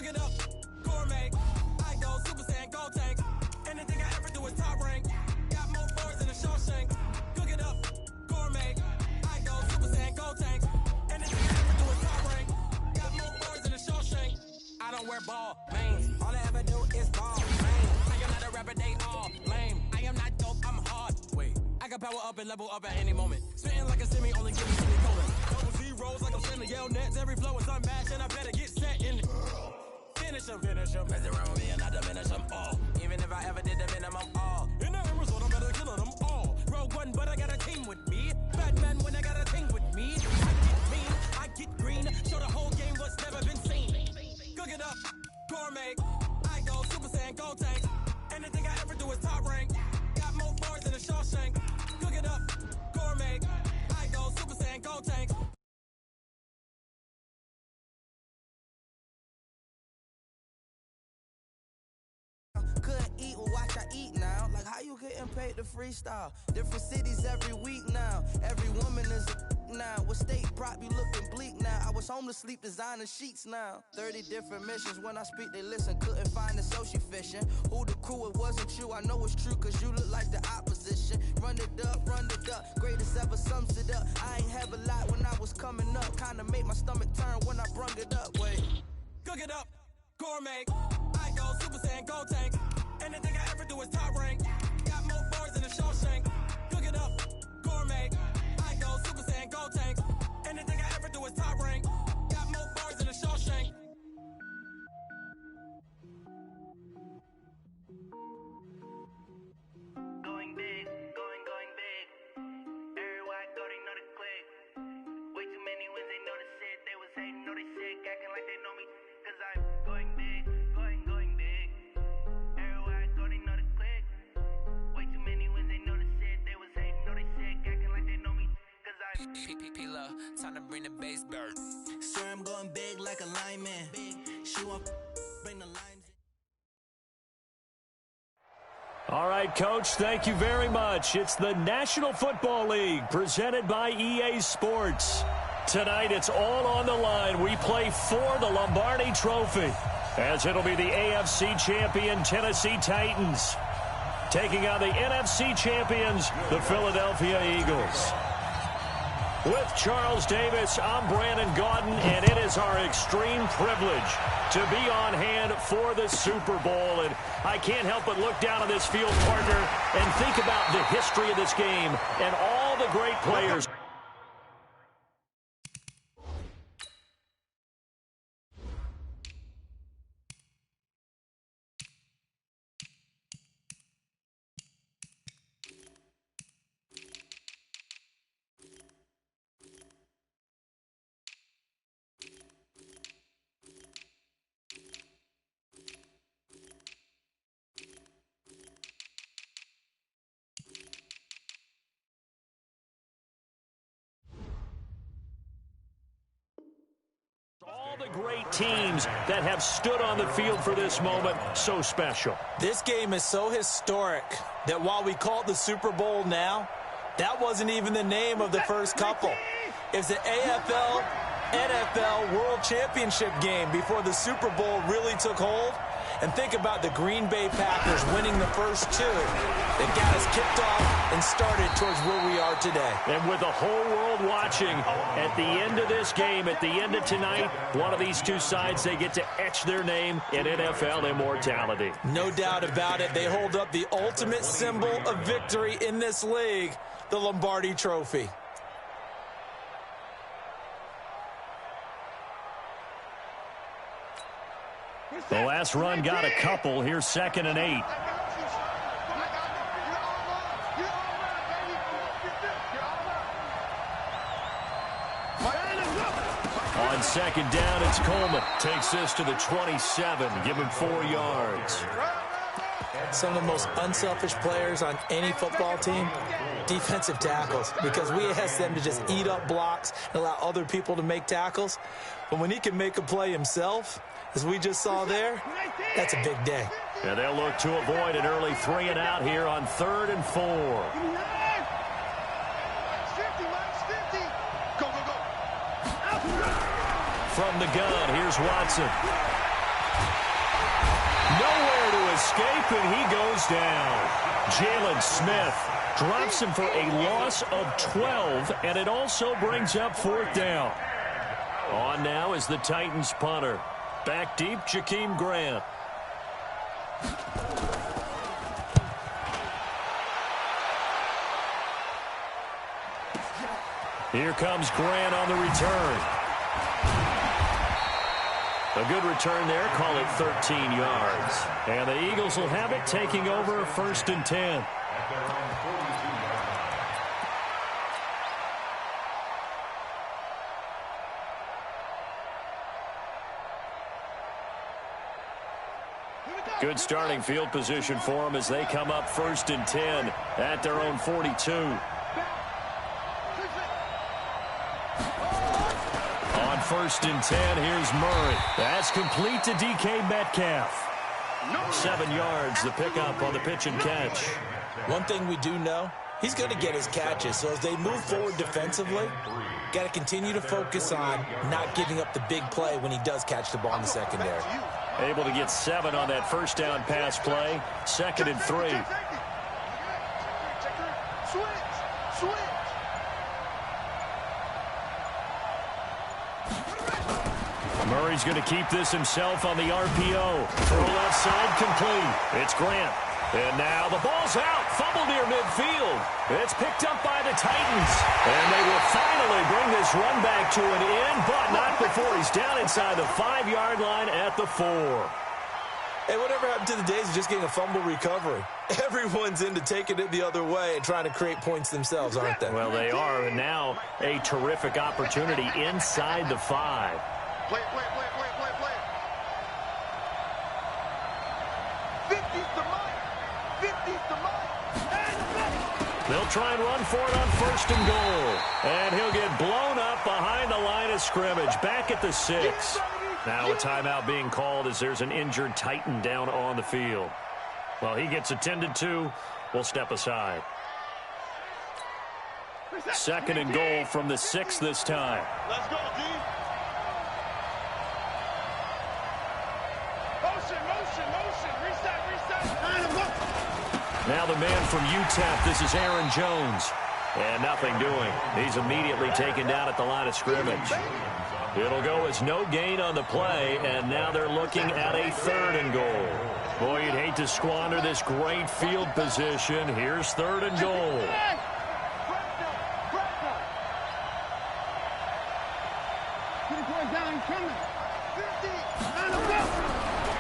it up, gourmet. I go Super Saiyan, go tank. Anything I ever do is top rank. Got more bars than a Shawshank. Cook it up, gourmet. I go Super Saiyan, go tank. Anything I ever do is top rank. Got more bars than a Shawshank. I don't wear ball, man. All I ever do is ball, man. I am not a rapper, they all lame. I am not dope, I'm hard. Wait, I can power up and level up at any moment. Spitting like a semi, only give me semicolon. Double zeros like I'm sending yell nets. Every flow is unmatched, and I better get set in. Finish them. Mess around with me and I diminish them all. Even if I ever did the minimum, all. In the end result, I'm better killing them all. Rogue One, but I got a team with me. Batman when I got a team with me. I get mean, I get green. Show the whole game what's never been seen. Cook it up, gourmet. I go Super Saiyan, go tank. Anything I ever do is top rank. Got more bars than a Shawshank. Cook it up, gourmet. I go Super Saiyan, go tank. Couldn't eat, well watch I eat now. Like how you getting paid to freestyle? Different cities every week now. Every woman is a now. What state prop you looking bleak now? I was homeless, sleep designing sheets now. 30 different missions. When I speak they listen. Couldn't find the social fishing. Who the crew, it wasn't you. I know it's true cause you look like the opposition. Run it up. Greatest ever sums it up. I ain't have a lot when I was coming up. Kinda made my stomach turn when I brung it up. Wait. Cook it up, gourmet. I go Super Saiyan, go tank. Anything I ever do is top rank. Got more bars than a Shawshank. Cook it up, gourmet. I go Super Saiyan, go tank. Anything I ever do is top rank. Got more bars than a Shawshank. Going big, going big. Everywhere I go, they know the click. Way too many wins, they know the shit. They was hating, know they sick, acting like they know me. Cause I'm going big, going big. Everywhere I go, they know the click. Way too many wins, they know the shit. They was hating, know they sick, acting like they know me. Cause I'm P-P-P-Love, time to bring the bass bird. Sir, I'm going big like a lineman. She want bring the lines. All right, Coach, thank you very much. It's the National Football League presented by EA Sports. Tonight, it's all on the line. We play for the Lombardi Trophy, as it'll be the AFC champion Tennessee Titans taking on the NFC champions, the Philadelphia Eagles. With Charles Davis, I'm Brandon Gaudin, and it is our extreme privilege to be on hand for the Super Bowl. And I can't help but look down on this field, partner, and think about the history of this game and all the great players. All the great teams that have stood on the field for this moment, so special. This game is so historic that while we call it the Super Bowl now, that wasn't even the name of the first couple. It's the AFL, NFL World Championship game before the Super Bowl really took hold. And think about the Green Bay Packers winning the first two that got us kicked off and started towards where we are today. And with the whole world watching, at the end of this game, at the end of tonight, one of these two sides, they get to etch their name in NFL immortality. No doubt about it. They hold up the ultimate symbol of victory in this league, the Lombardi Trophy. The last run got a couple. Here's 2nd and 8. On 2nd down, it's Coleman. Takes this to the 27. Give him 4 yards. Some of the most unselfish players on any football team, defensive tackles, because we ask them to just eat up blocks and allow other people to make tackles. But when he can make a play himself, as we just saw there, that's a big day. And they'll look to avoid an early 3 and out here on 3rd and 4. From the gun, here's Watson. escape, and he goes down. Jalen Smith drops him for a loss of 12, and it also brings up 4th down. On now is the Titans punter. Back deep, Jakeem Grant. Here comes Grant on the return. A good return there, call it 13 yards. And the Eagles will have it, taking over 1st and 10. Good starting field position for them as they come up 1st and 10 at their own 42. On 1st and 10, here's Murray. That's complete to DK Metcalf. 7 yards, the pickup on the pitch and catch. One thing we do know, he's going to get his catches. So as they move forward defensively, got to continue to focus on not giving up the big play when he does catch the ball in the secondary. Able to get 7 on that 1st down pass play. 2nd and 3. Murray's going to keep this himself on the RPO. Throw left side complete. It's Grant. And now the ball's out. Fumble near midfield. It's picked up by the Titans. And they will finally bring this run back to an end, but not before he's down inside the 5-yard line at the 4. Hey, whatever happened to the days of just getting a fumble recovery? Everyone's into taking it the other way and trying to create points themselves, aren't they? Well, they are. And now a terrific opportunity inside the 5. Play. 50's the mark. 50's the mark. They'll try and run for it on 1st and goal. And he'll get blown up behind the line of scrimmage. Back at the 6. Now a timeout being called as there's an injured Titan down on the field. Well, he gets attended to. We'll step aside. 2nd and goal from the 6 this time. Let's go, D. Motion. Reset. Now the man from UTEP, this is Aaron Jones. And nothing doing. He's immediately taken down at the line of scrimmage. It'll go as no gain on the play, and now they're looking at a 3rd and goal. Boy, you'd hate to squander this great field position. Here's 3rd and goal.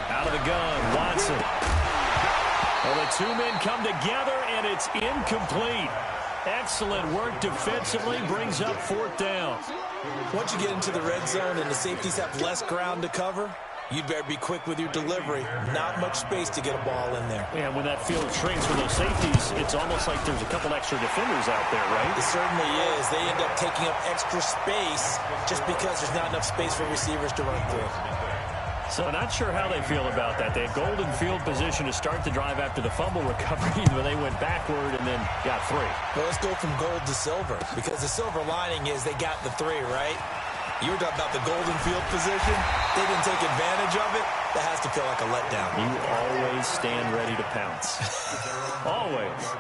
Out of the gun, Watson. Well, the 2 men come together, and it's incomplete. Excellent work defensively, brings up 4th down. Once you get into the red zone and the safeties have less ground to cover, you'd better be quick with your delivery. Not much space to get a ball in there. And when that field shrinks for those safeties, it's almost like there's a couple extra defenders out there, right? It certainly is. They end up taking up extra space just because there's not enough space for receivers to run through. So not sure how they feel about that. They had golden field position to start the drive after the fumble recovery, but they went backward and then got 3. Well, let's go from gold to silver, because the silver lining is they got the 3, right? You were talking about the golden field position. They didn't take advantage of it. That has to feel like a letdown. You always stand ready to pounce. Always.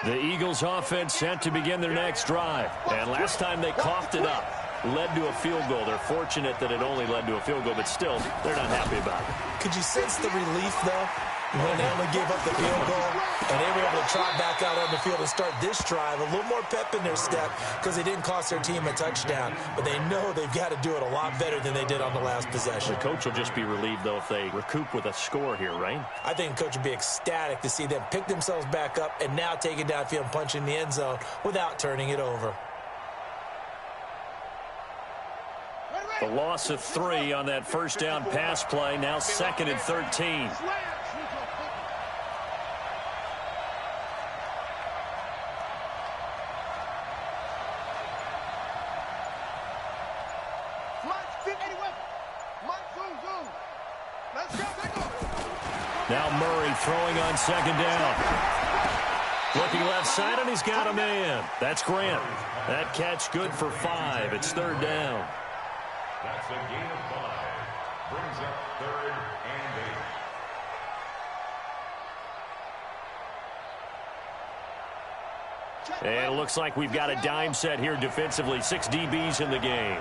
The Eagles offense set to begin their next drive. And last time they coughed it up, led to a field goal. They're fortunate that it only led to a field goal, but still, they're not happy about it. Could you sense the relief, though, when they only gave up the field goal and they were able to trot back out on the field and start this drive? A little more pep in their step because they didn't cost their team a touchdown, but they know they've got to do it a lot better than they did on the last possession. The coach will just be relieved, though, if they recoup with a score here, right? I think the coach would be ecstatic to see them pick themselves back up and now take it downfield and punch in the end zone without turning it over. The loss of 3 on that 1st down pass play, now 2nd and 13. Now Murray throwing on 2nd down. Looking left side, and he's got a man. That's Grant. That catch good for 5. It's 3rd down. That's a gain of 5. Brings up 3rd and 8. And it looks like we've got a dime set here defensively. 6 DBs in the game.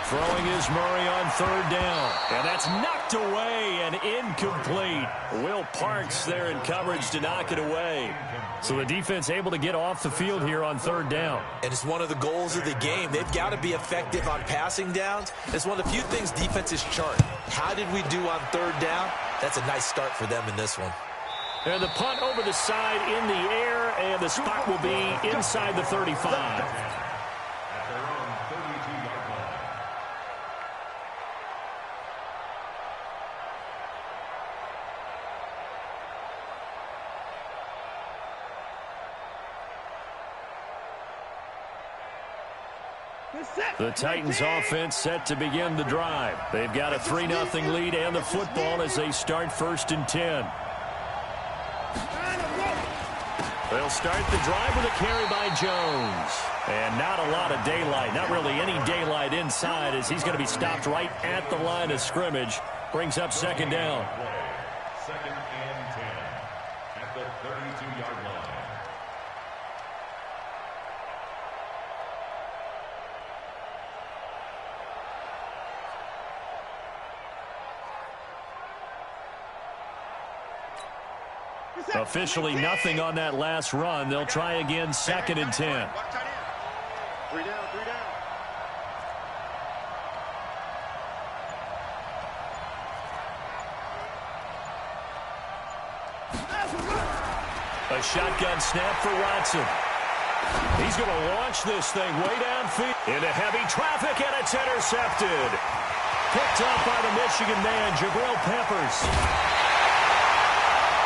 Throwing is Murray on 3rd down. And that's knocked away and incomplete. Will Parks there in coverage to knock it away. So the defense able to get off the field here on 3rd down. And it's one of the goals of the game. They've got to be effective on passing downs. It's one of the few things defenses chart. How did we do on 3rd down? That's a nice start for them in this one. And the punt over the side in the air, and the spot will be inside the 35. The Titans offense set to begin the drive. They've got a 3-0 lead and the football as they start 1st and 10. They'll start the drive with a carry by Jones. And not a lot of daylight, not really any daylight inside as he's going to be stopped right at the line of scrimmage. Brings up 2nd down. 2nd and 10 at the 32-yard line. Officially nothing on that last run. They'll try again 2nd and 10. 3 down, 3 down. A shotgun snap for Watson. He's going to launch this thing way downfield. Into heavy traffic, and it's intercepted. Picked up by the Michigan man, Jabril Peppers.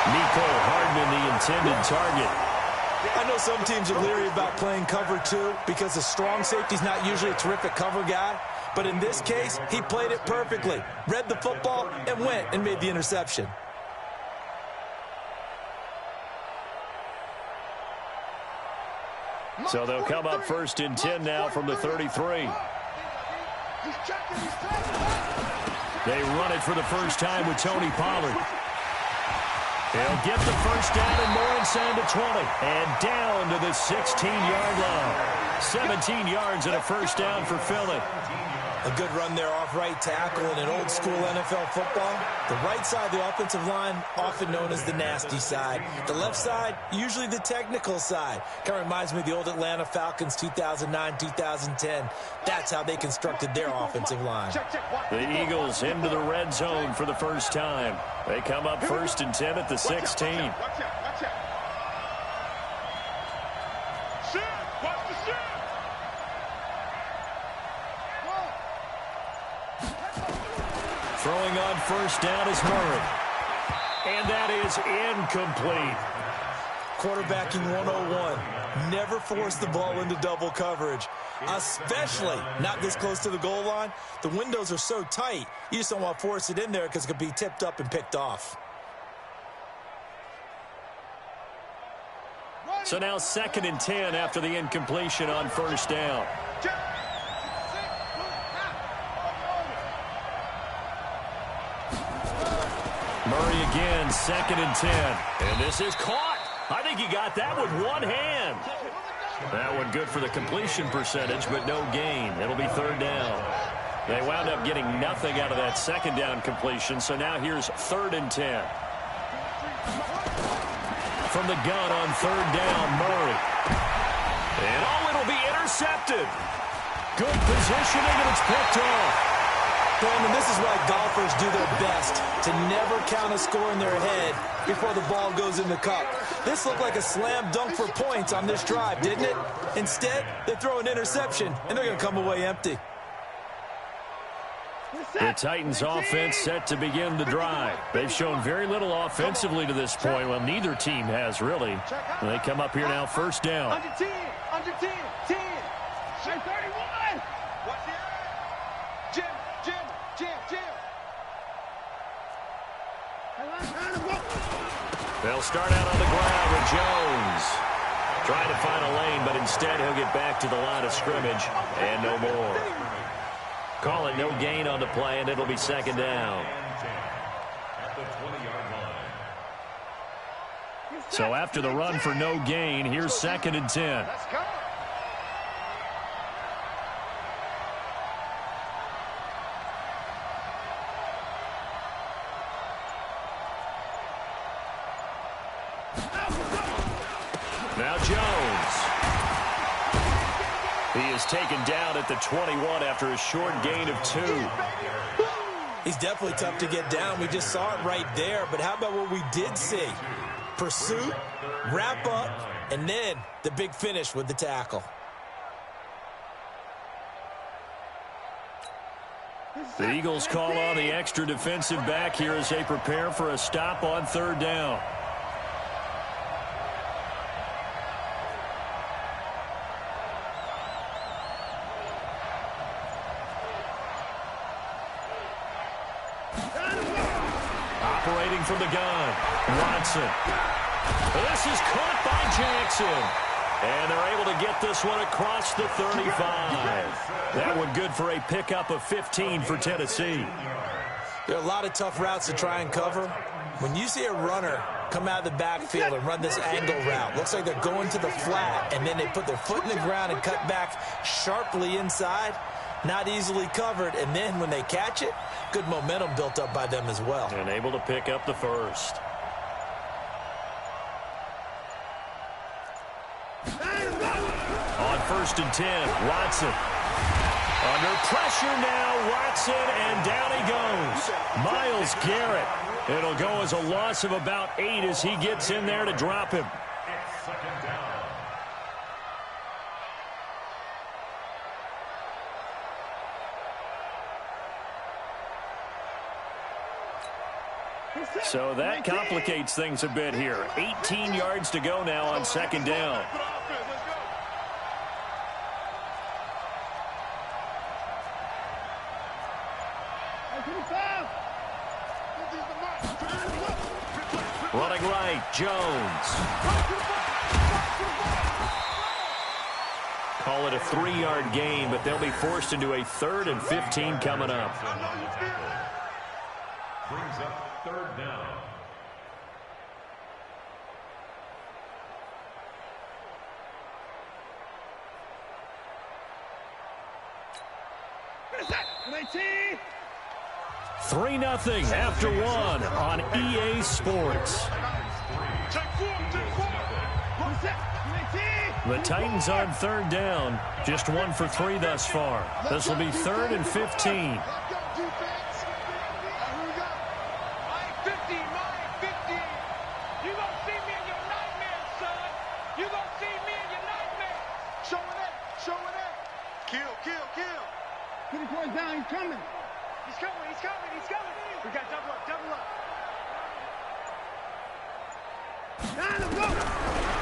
Mecole Hardman, the intended target. I know some teams are leery about playing cover 2 because the strong safety's not usually a terrific cover guy. But in this case, he played it perfectly. Read the football and went and made the interception. So they'll come up 1st and 10 now from the 33. They run it for the first time with Tony Pollard. They'll get the first down and more inside the 20. And down to the 16-yard line. 17 yards and a first down for Philly. A good run there off right tackle in an old-school NFL football. The right side of the offensive line, often known as the nasty side. The left side, usually the technical side. Kind of reminds me of the old Atlanta Falcons 2009-2010. That's how they constructed their offensive line. The Eagles into the red zone for the first time. They come up 1st and 10 at the 16. Watch out. Shoot! Watch the shoot! Throwing on first down is Murray. And that is incomplete. Quarterbacking 101. Never force the ball into double coverage, especially not this close to the goal line. The windows are so tight, you just don't want to force it in there because it could be tipped up and picked off. So now 2nd and 10 after the incompletion on first down. Murray again, 2nd and 10. And this is caught. I think he got that with one hand. That one good for the completion percentage, but no gain. It'll be 3rd down. They wound up getting nothing out of that 2nd down completion, so now here's 3rd and 10. From the gun on 3rd down, Murray. And it'll be intercepted. Good positioning, and it's picked off. Brandon, this is why golfers do their best to never count a score in their head before the ball goes in the cup. This looked like a slam dunk for points on this drive, didn't it? Instead, they throw an interception, and they're going to come away empty. The Titans offense set to begin the drive. They've shown very little offensively to this point. Well, neither team has, really. And they come up here now, first down. Under 10, 10. Shoot 31. Watch the Jim. They'll start out on the ground with Jones. Trying to find a lane, but instead he'll get back to the line of scrimmage and no more. Call it no gain on the play, and it'll be second down. At the 20-yard line. So after the run for no gain, here's second and 10. Let's go. Now Jones. He is taken down at the 21 after a short gain of 2. He's definitely tough to get down. We just saw it right there. But how about what we did see? Pursuit, wrap up, and then the big finish with the tackle. The Eagles call on the extra defensive back here as they prepare for a stop on third down. Operating from the gun, Watson. This is caught by Jackson. And they're able to get this one across the 35. That one good for a pickup of 15 for Tennessee. There are a lot of tough routes to try and cover. When you see a runner come out of the backfield and run this angle route, looks like they're going to the flat, and then they put their foot in the ground and cut back sharply inside. Not easily covered, and then when they catch it, good momentum built up by them as well. And able to pick up the first. On first and 10, Watson. Under pressure now, Watson, and down he goes. Myles Garrett. It'll go as a loss of about 8 as he gets in there to drop him. It's second down. So that complicates things a bit here. 18 yards to go now on second down. Running right, Jones. Call it a 3-yard gain, but they'll be forced into a 3rd and 15 coming up. Brings up third down. Nineteen. 3-0 after 1 on EA Sports. The Titans on third down, just 1 for 3 thus far. This will be 3rd and 15. Down, he's coming. He's coming. We got double up.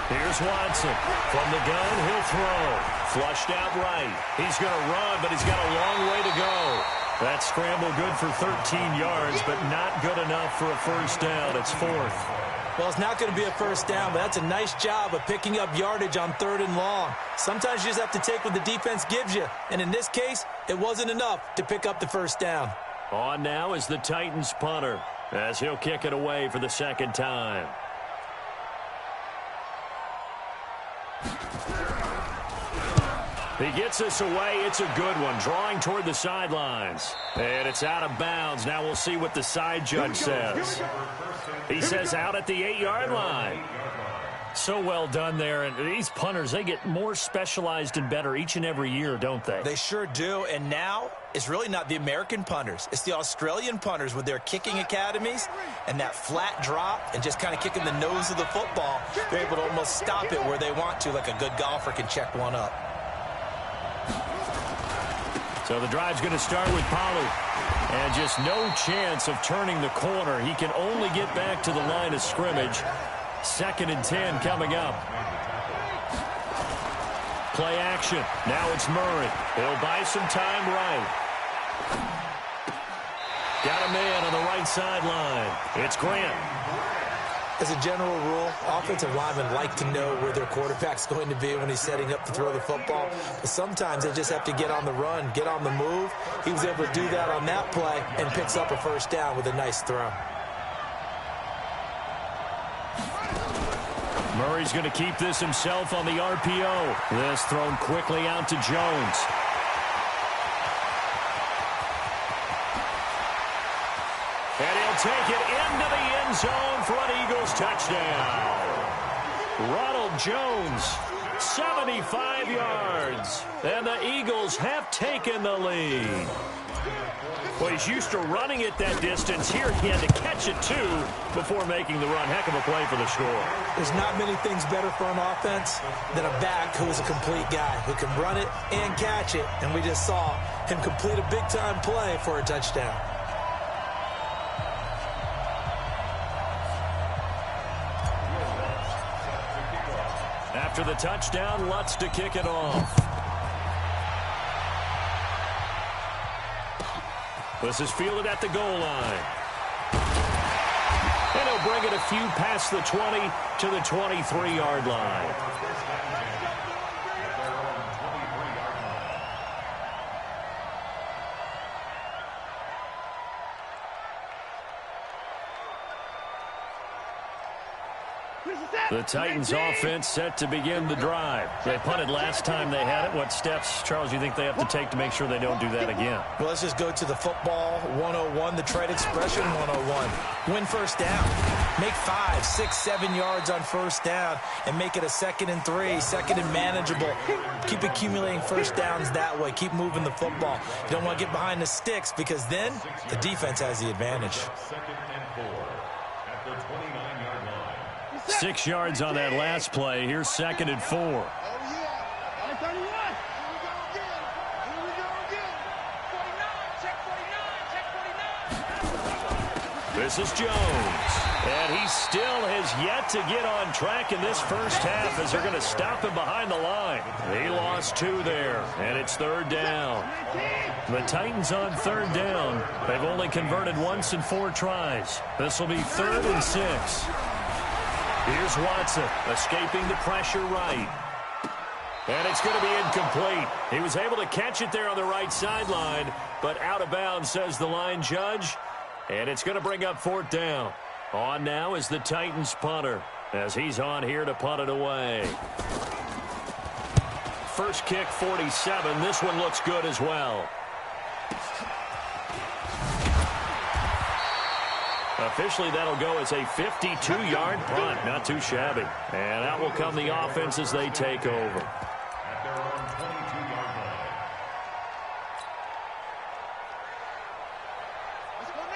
Here's Watson. From the gun, he'll throw. Flushed out right. He's going to run, but he's got a long way to go. That scramble good for 13 yards, but not good enough for a first down. It's 4th. Well, it's not going to be a first down, but that's a nice job of picking up yardage on 3rd and long. Sometimes you just have to take what the defense gives you, and in this case, it wasn't enough to pick up the first down. On now is the Titans punter, as he'll kick it away for the second time. He gets this away. It's a good one, drawing toward the sidelines. And it's out of bounds. Now we'll see what the side judge says. He says out at the 8-yard line. So well done there. And these punters, they get more specialized and better each and every year, don't they? They sure do. And now it's really not the American punters. It's the Australian punters with their kicking academies and that flat drop and just kind of kicking the nose of the football. They're able to almost stop it where they want to, like a good golfer can check one up. So the drive's going to start with Pollard. And just no chance of turning the corner. He can only get back to the line of scrimmage. 2nd and 10 coming up. Play action. Now it's Murray. He'll buy some time right. Got a man on the right sideline. It's Grant. As a general rule, offensive linemen like to know where their quarterback's going to be when he's setting up to throw the football. But sometimes they just have to get on the run, get on the move. He was able to do that on that play and picks up a first down with a nice throw. Murray's going to keep this himself on the RPO. This thrown quickly out to Jones. And he'll take it into the end zone for an Eagles touchdown. Ronald Jones, 75 yards. And the Eagles have taken the lead. Well, he's used to running it that distance. Here he had to catch it, too, before making the run. Heck of a play for the score. There's not many things better for an offense than a back who is a complete guy, who can run it and catch it. And we just saw him complete a big-time play for a touchdown. After the touchdown, Lutz to kick it off. This is fielded at the goal line. And he'll bring it a few past the 20 to the 23-yard line. The Titans offense set to begin the drive. They punted last time they had it. What steps, Charles, you think they have to take to make sure they don't do that again? Well, let's just go to the football 101, the trade expression 101. Win first down. Make 5, 6, 7 yards on first down and make it a 2nd and 3, 2nd and manageable. Keep accumulating first downs that way. Keep moving the football. You don't want to get behind the sticks because then the defense has the advantage. 2nd and 4 at the 29-yard line. 6 yards on that last play. Here's 2nd and 4. Oh, yeah. On 31. Here we go again. 49. Check 49. Check 49. This is Jones. And he still has yet to get on track in this first half as they're going to stop him behind the line. He lost 2 there, and it's 3rd down. The Titans on 3rd down. They've only converted once in 4 tries. This will be 3rd and 6. Here's Watson, escaping the pressure right. And it's going to be incomplete. He was able to catch it there on the right sideline, but out of bounds, says the line judge. And it's going to bring up 4th down. On now is the Titans punter, as he's on here to punt it away. First kick, 47. This one looks good as well. Officially, that'll go as a 52-yard punt. Not too shabby. And out will come the offense as they take over. At their own 22-yard line.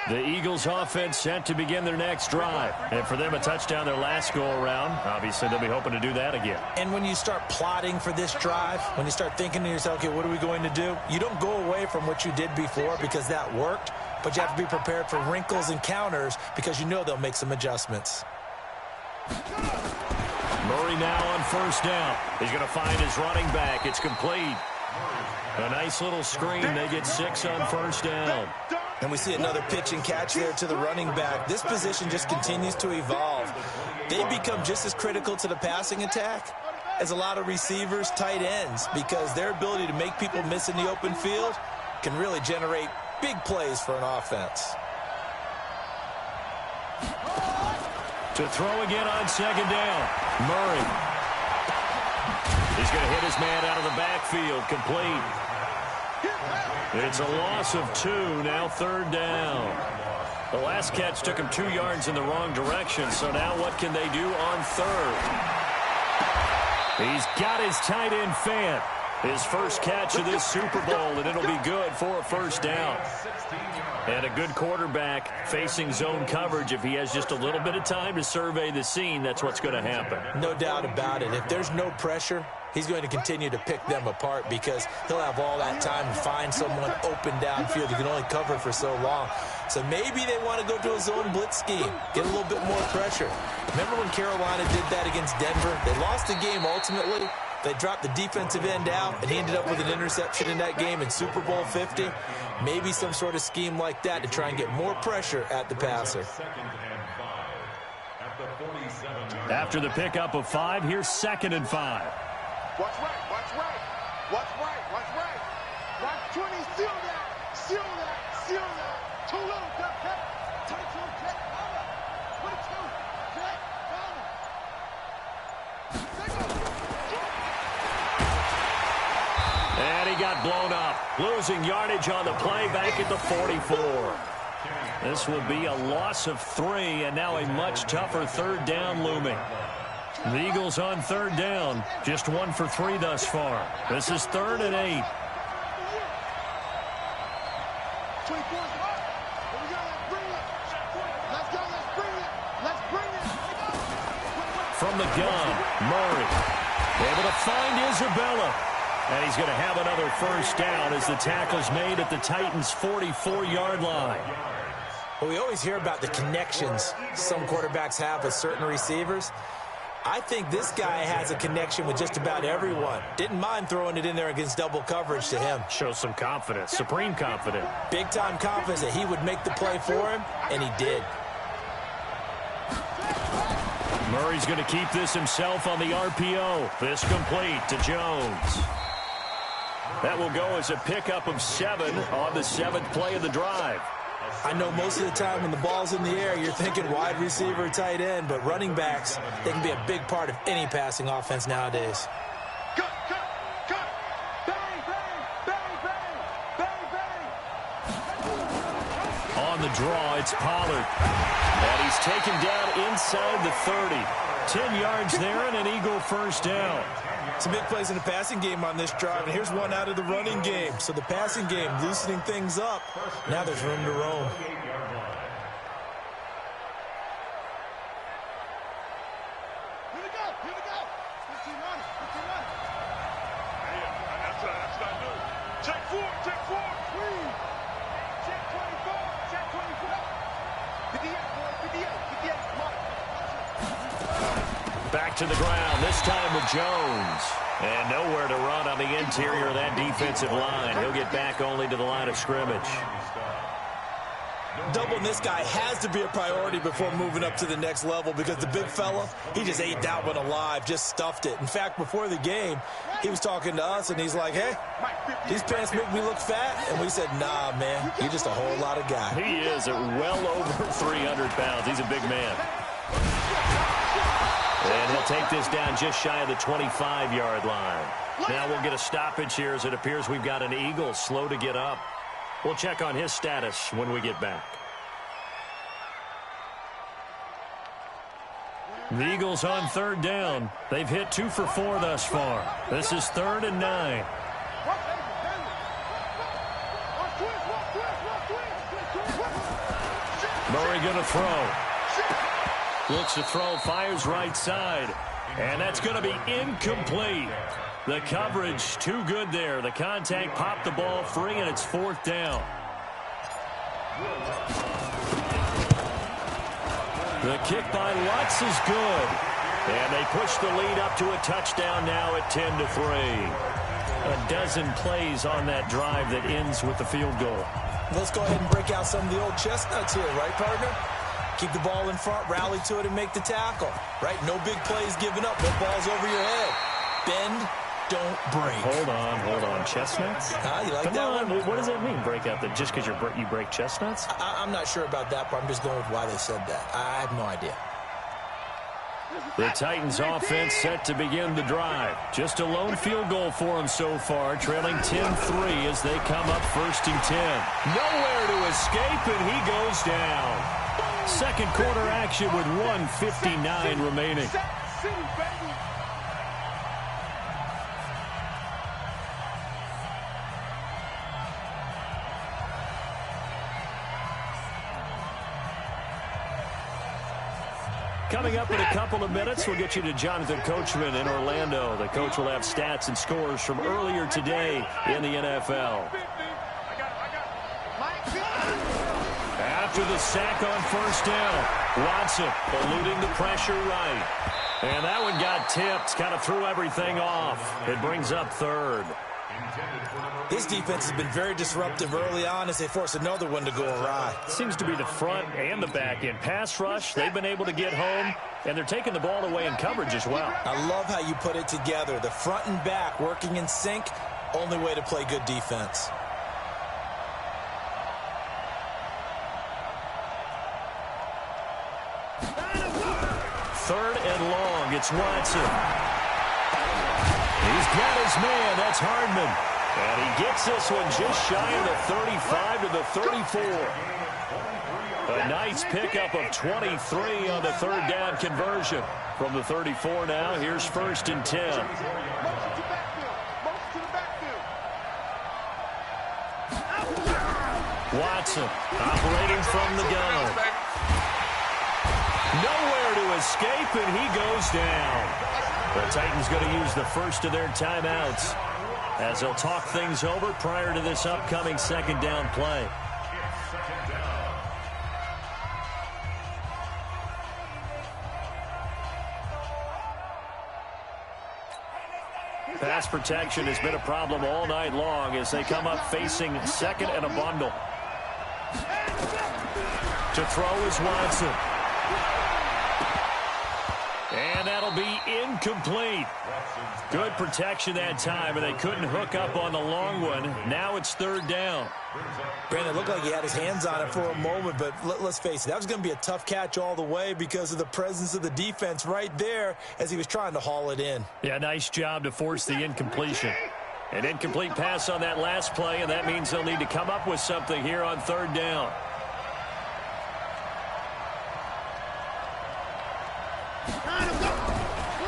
The Eagles offense set to begin their next drive. And for them, a touchdown their last go-around. Obviously, they'll be hoping to do that again. And when you start plotting for this drive, when you start thinking to yourself, okay, what are we going to do? You don't go away from what you did before because that worked. But you have to be prepared for wrinkles and counters because you know they'll make some adjustments. Murray now on first down. He's going to find his running back. It's complete. A nice little screen. They get 6 on first down. And we see another pitch and catch there to the running back. This position just continues to evolve. They become just as critical to the passing attack as a lot of receivers, tight ends, because their ability to make people miss in the open field can really generate big plays for an offense. To throw again on 2nd down. Murray. He's going to hit his man out of the backfield. Complete. It's a loss of 2. Now 3rd down. The last catch took him 2 yards in the wrong direction. So now what can they do on 3rd? He's got his tight end Fant. His first catch of this Super Bowl, and it'll be good for a first down. And a good quarterback facing zone coverage. If he has just a little bit of time to survey the scene, that's what's going to happen. No doubt about it. If there's no pressure, he's going to continue to pick them apart because he'll have all that time to find someone open downfield. He can only cover for so long. So maybe they want to go to a zone blitz scheme, get a little bit more pressure. Remember when Carolina did that against Denver? They lost the game ultimately. They dropped the defensive end out, and he ended up with an interception in that game in Super Bowl 50. Maybe some sort of scheme like that to try and get more pressure at the passer. 2nd and 5 at the After the pickup of 5, here's 2nd and 5. Watch right, watch right. Watch right, watch right. Watch 20, seal that. Seal that, seal that. Too little, cut. 22, cut, over. 22, cut, over. And he got blown up, losing yardage on the play back at the 44. This will be a loss of 3, and now a much tougher 3rd down looming. The Eagles on 3rd down, just 1 for 3 thus far. This is 3rd and 8. From the gun, Murray able to find Isabella. And he's going to have another 1st down as the tackle's made at the Titans' 44-yard line. Well, we always hear about the connections some quarterbacks have with certain receivers. I think this guy has a connection with just about everyone. Didn't mind throwing it in there against double coverage to him. Shows some confidence, supreme confidence. Big-time confidence that he would make the play for him, and he did. Murray's going to keep this himself on the RPO. This complete to Jones. That will go as a pickup of 7 on the 7th play of the drive. I know most of the time when the ball's in the air, you're thinking wide receiver, tight end, but running backs, they can be a big part of any passing offense nowadays. Cut, bang, bang, bang, bang, bang, bang. On the draw, it's Pollard. And he's taken down inside the 30. 10 yards there and an Eagle 1st down. Some big plays in the passing game on this drive, and here's one out of the running game. So the passing game loosening things up. Now there's room to roam. Here we go. 15 on it. That's not new. Check 4. Please. Check 24. Check 24. 58, 58. Come on. Back to the ground, this time with Jones. And nowhere to run on the interior of that defensive line. He'll get back only to the line of scrimmage. Doubling this guy has to be a priority before moving up to the next level because the big fella, he just ate that one alive, just stuffed it. In fact, before the game, he was talking to us, and he's like, hey, these pants make me look fat. And we said, nah, man, you're just a whole lot of guy. He is at well over 300 pounds. He's a big man. And he'll take this down just shy of the 25-yard line. Now we'll get a stoppage here as it appears we've got an Eagle slow to get up. We'll check on his status when we get back. The Eagles on 3rd down. They've hit 2 for 4 thus far. This is 3rd and 9. Murray going to throw. Looks to throw, fires right side. And that's going to be incomplete. The coverage too good there. The contact popped the ball free, and it's 4th down. The kick by Lutz is good. And they push the lead up to a touchdown now at 10-3. A dozen plays on that drive that ends with the field goal. Let's go ahead and break out some of the old chestnuts here, right, partner? Keep the ball in front, rally to it, and make the tackle. Right? No big plays given up. No balls over your head. Bend, don't break. Hold on. Chestnuts? You like Come that on. one? What does that mean, break out? That just because you break chestnuts? I'm not sure about that, but I'm just going with why they said that. I have no idea. The Titans offense set to begin the drive. Just a lone field goal for them so far, trailing 10-3 as they come up 1st and 10. Nowhere to escape, and he goes down. Second quarter action with 1:59 remaining. Coming up in a couple of minutes, we'll get you to Jonathan Coachman in Orlando. The coach will have stats and scores from earlier today in the NFL. After the sack on 1st down, Watson eluding the pressure right. And that one got tipped, kind of threw everything off. It brings up 3rd. This defense has been very disruptive early on as they force another one to go awry. Seems to be the front and the back end. Pass rush, they've been able to get home, and they're taking the ball away in coverage as well. I love how you put it together. The front and back working in sync, only way to play good defense. Third and long, it's Watson. He's got his man, that's Hardman. And he gets this one just shy of the 35 to the 34. A nice pickup of 23 on the third down conversion. From the 34 now, here's 1st and 10. Watson operating from the gun. Nowhere to escape, and he goes down. The Titans going to use the first of their timeouts as they'll talk things over prior to this upcoming second down play. Pass protection has been a problem all night long as they come up facing second and a bundle. To throw is Watson. And that'll be incomplete. Good protection that time, and they couldn't hook up on the long one. Now it's third down. Brandon, it looked like he had his hands on it for a moment, but let's face it, that was going to be a tough catch all the way because of the presence of the defense right there as he was trying to haul it in. Yeah, nice job to force the incompletion. An incomplete pass on that last play, and that means they'll need to come up with something here on third down.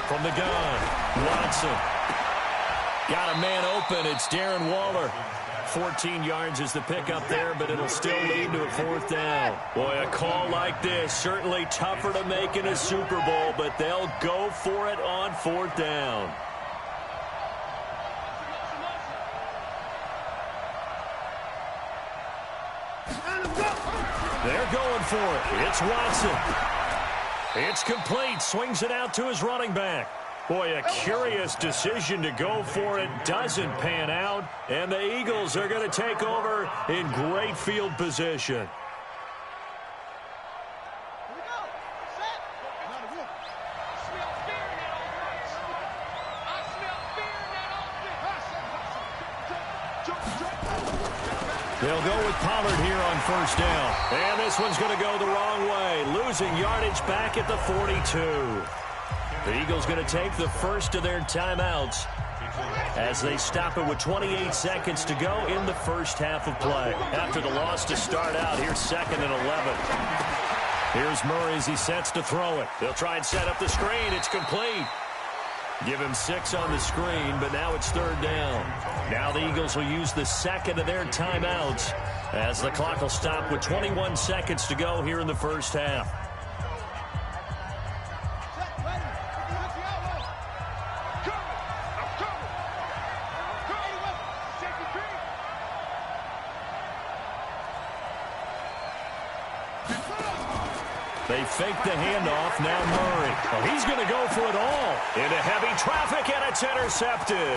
From the gun, Watson. Got a man open. It's Darren Waller. 14 yards is the pickup there, but it'll still lead to a fourth down. Boy, a call like this, certainly tougher to make in a Super Bowl, but they'll go for it on fourth down. They're going for it. It's Watson. It's complete. Swings it out to his running back. Boy, a curious decision to go for it. Doesn't pan out. And the Eagles are going to take over in great field position. They'll go with Pollard here on first down. And this one's going to go the wrong way. Losing yardage back at the 42. The Eagles going to take the first of their timeouts as they stop it with 28 seconds to go in the first half of play. After the loss to start out, here's 2nd and 11. Here's Murray as he sets to throw it. They'll try and set up the screen. It's complete. Give him 6 on the screen, but now it's third down. Now the Eagles will use the second of their timeouts as the clock will stop with 21 seconds to go here in the first half. They fake the handoff. Now Murray. Well, he's going to go for it all. Into heavy traffic, and it's intercepted.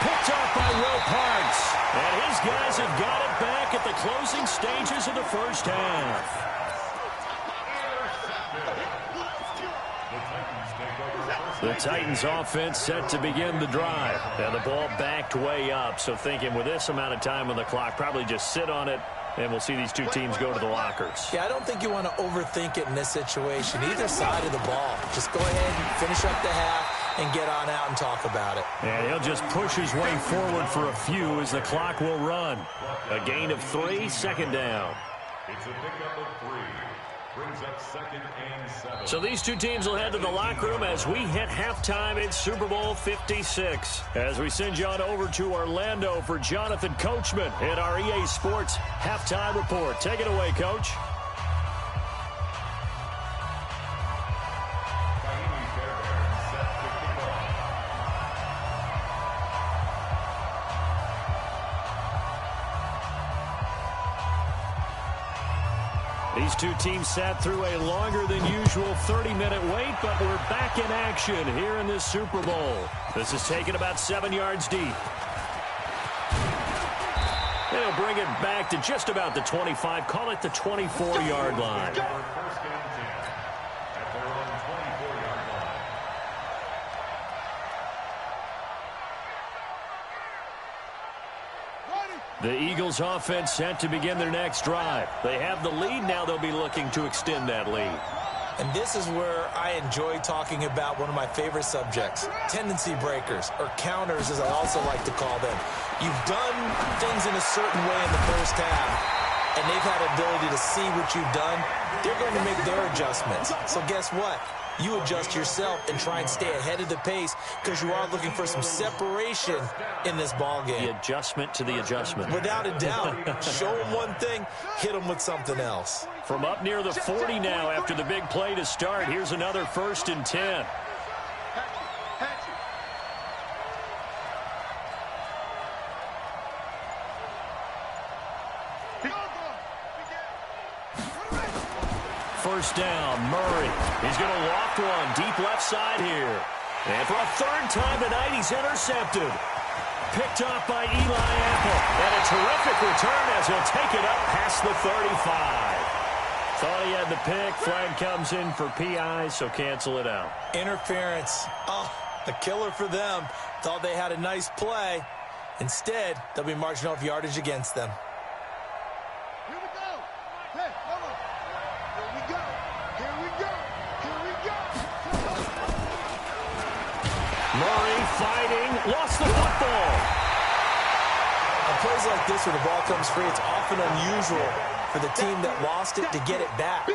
Picked off by Will Parks. And his guys have got it back at the closing stages of the first half. The Titans offense set to begin the drive. And the ball backed way up. So thinking with this amount of time on the clock, probably just sit on it. And we'll see these two teams go to the lockers. Yeah, I don't think you want to overthink it in this situation. Either side of the ball. Just go ahead and finish up the half and get on out and talk about it. And he'll just push his way forward for a few as the clock will run. A gain of 3, second down. It's a pickup of 3. Brings up 2nd and 7. So these two teams will head to the locker room as we hit halftime in Super Bowl 56. As we send you on over to Orlando for Jonathan Coachman in our EA Sports Halftime Report. Take it away, Coach. These two teams sat through a longer than usual 30-minute wait, but we're back in action here in this Super Bowl. This is taken about 7 yards deep. They'll bring it back to just about the 25. Call it the 24-yard line. First and 10 at their own 24-yard line. The Eagles offense set to begin their next drive. They have the lead. Now they'll be looking to extend that lead. And this is where I enjoy talking about one of my favorite subjects, tendency breakers, or counters as I also like to call them. You've done things in a certain way in the first half, and they've had the ability to see what you've done. They're going to make their adjustments. So guess what? You adjust yourself and try and stay ahead of the pace because you are looking for some separation in this ball game. The adjustment to the adjustment. Without a doubt. Show them one thing, hit them with something else. From up near the 40 now after the big play to start, here's another 1st and 10. First down, Murray. He's going to loft one deep left side here. And for a 3rd time tonight, he's intercepted. Picked off by Eli Apple. And a terrific return as he'll take it up past the 35. Thought he had the pick. Flag comes in for PI, so cancel it out. Interference. Oh, a killer for them. Thought they had a nice play. Instead, they'll be marching off yardage against them. Here we go. Hey, hold on. Here we go. Here we go. Here we go. Murray fighting. Lost the football. On plays like this where the ball comes free, it's often unusual for the team that lost it to get it back.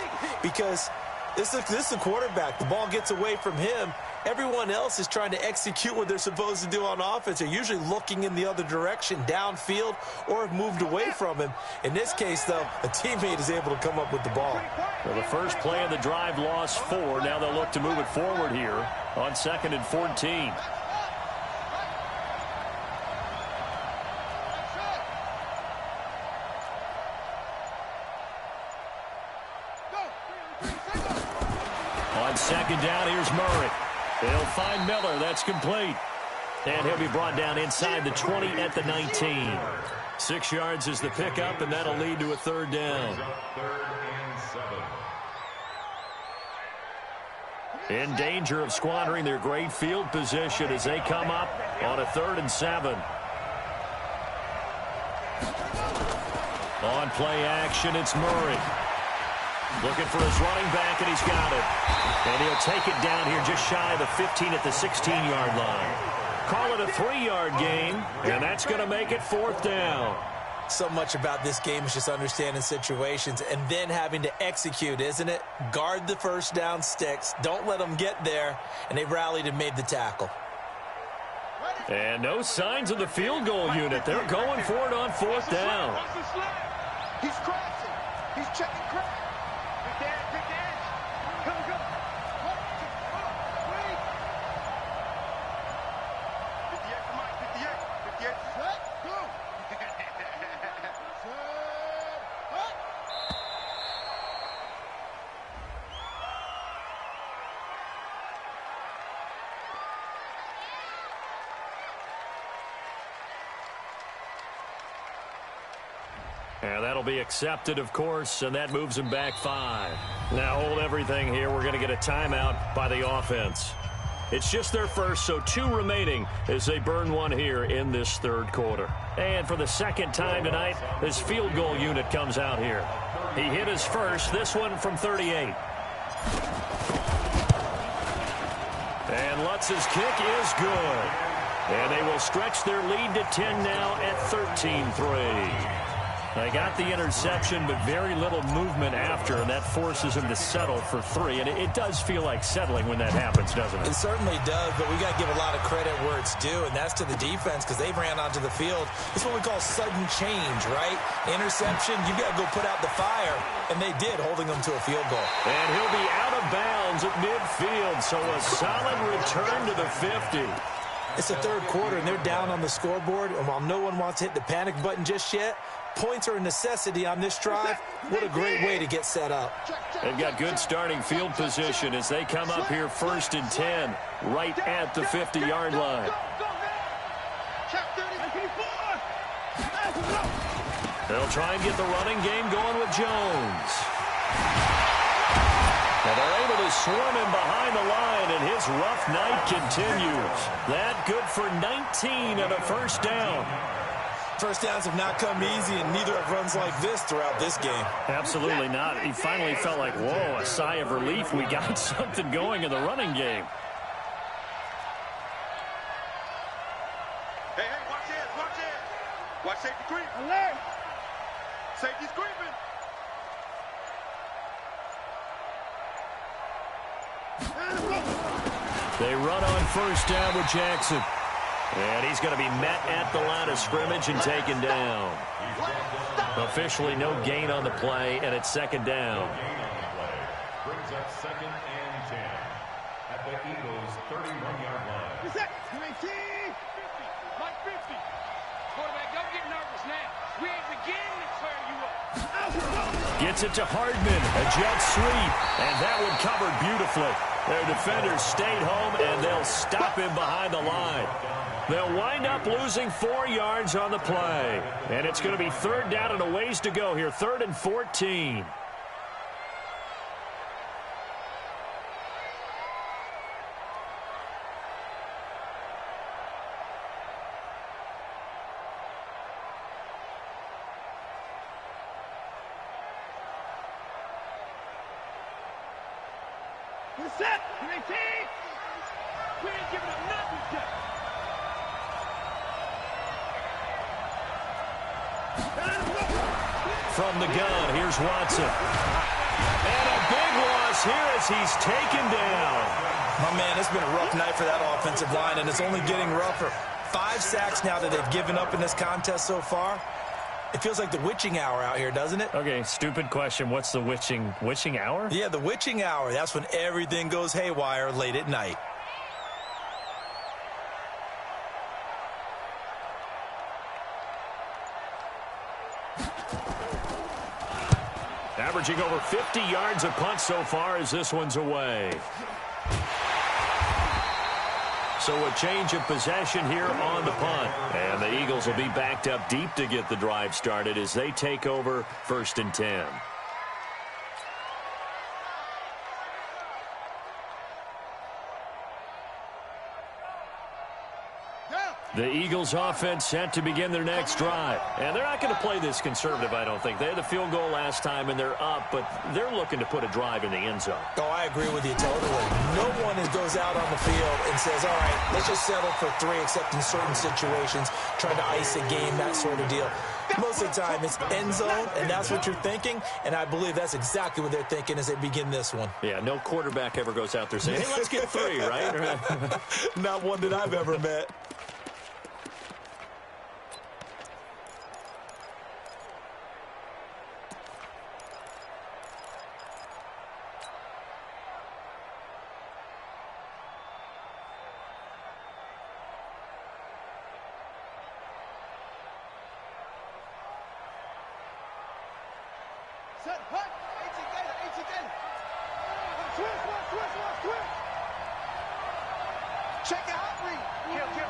Because this is the quarterback. The ball gets away from him. Everyone else is trying to execute what they're supposed to do on offense. They're usually looking in the other direction, downfield, or have moved away from him. In this case, though, a teammate is able to come up with the ball. Well, the first play of the drive lost 4. Now they'll look to move it forward here on 2nd and 14. On 2nd down, here's Murray. They'll find Miller. That's complete. And he'll be brought down inside the 20 at the 19. 6 yards is the pickup, and that'll lead to a 3rd down. 3rd and 7. In danger of squandering their great field position as they come up on a 3rd and 7. On play action, it's Murray. Looking for his running back, and he's got it. And he'll take it down here just shy of the 15 at the 16-yard line. Call it a 3-yard gain, and that's going to make it 4th down. So much about this game is just understanding situations and then having to execute, isn't it? Guard the first down sticks. Don't let them get there. And they rallied and made the tackle. And no signs of the field goal unit. They're going for it on 4th down. He's crossing. He's checking crack. Big edge, big edge. Come, come. 1, 2, 3. 58, come on, 58. 58. Set, go. And that'll be accepted, of course, and that moves him back 5. Now hold everything here. We're going to get a timeout by the offense. It's just their first, so 2 remaining as they burn one here in this 3rd quarter. And for the 2nd time tonight, this field goal unit comes out here. He hit his first, this one from 38. And Lutz's kick is good. And they will stretch their lead to 10 now at 13-3. They got the interception, but very little movement after, and that forces him to settle for 3. And it does feel like settling when that happens, doesn't it? It certainly does, but we got to give a lot of credit where it's due, and that's to the defense because they ran onto the field. It's what we call sudden change, right? Interception, you got to go put out the fire, and they did, holding them to a field goal. And he'll be out of bounds at midfield, so a solid return to the 50. It's the 3rd quarter, and they're down on the scoreboard, and while no one wants to hit the panic button just yet, points are a necessity on this drive. What a great way to get set up. They've got good starting field position as they come up here 1st and 10, right at the 50-yard line. They'll try and get the running game going with Jones. And they're able to swarm him behind the line, and his rough night continues. That good for 19 and a first down. First downs have not come easy, and neither have runs like this throughout this game. Absolutely not. He finally felt like, whoa, a sigh of relief. We got something going in the running game. Hey, watch it, watch it. Watch safety creep. Alert. Safety's creeping. They run on first down with Jackson. And he's going to be met at the line of scrimmage and taken down. Officially no gain on the play, and it's second down. Brings up 2nd and 10 at the Eagles' 31-yard line. Reset. 19. Like 50. Quarterback, don't get nervous now. We ain't beginning to clear you up. Gets it to Hardman, a jet sweep, and that one covered beautifully. Their defenders stayed home, and they'll stop him behind the line. They'll wind up losing 4 yards on the play. And it's going to be third down and a ways to go here, 3rd and 14. Reset. 19. We ain't giving up nothing yet. From the gun, here's Watson. And a big loss here as he's taken down. My man, it's been a rough night for that offensive line, and it's only getting rougher. 5 sacks now that they've given up in this contest so far. It feels like the witching hour out here, doesn't it? Okay, stupid question. What's the witching hour? Yeah, the witching hour. That's when everything goes haywire late at night. Averaging over 50 yards a punt so far as this one's away. So a change of possession here on the punt. And the Eagles will be backed up deep to get the drive started as they take over 1st and 10. The Eagles offense set to begin their next drive. And they're not going to play this conservative, I don't think. They had the field goal last time, and they're up, but they're looking to put a drive in the end zone. Oh, I agree with you totally. No one goes out on the field and says, all right, let's just settle for 3, except in certain situations, trying to ice a game, that sort of deal. Most of the time, it's end zone, and that's what you're thinking, and I believe that's exactly what they're thinking as they begin this one. Yeah, no quarterback ever goes out there saying, hey, let's get 3, right? Not one that I've ever met. Set, hut, 18 Gator. Twist. Check it out, read. Kill.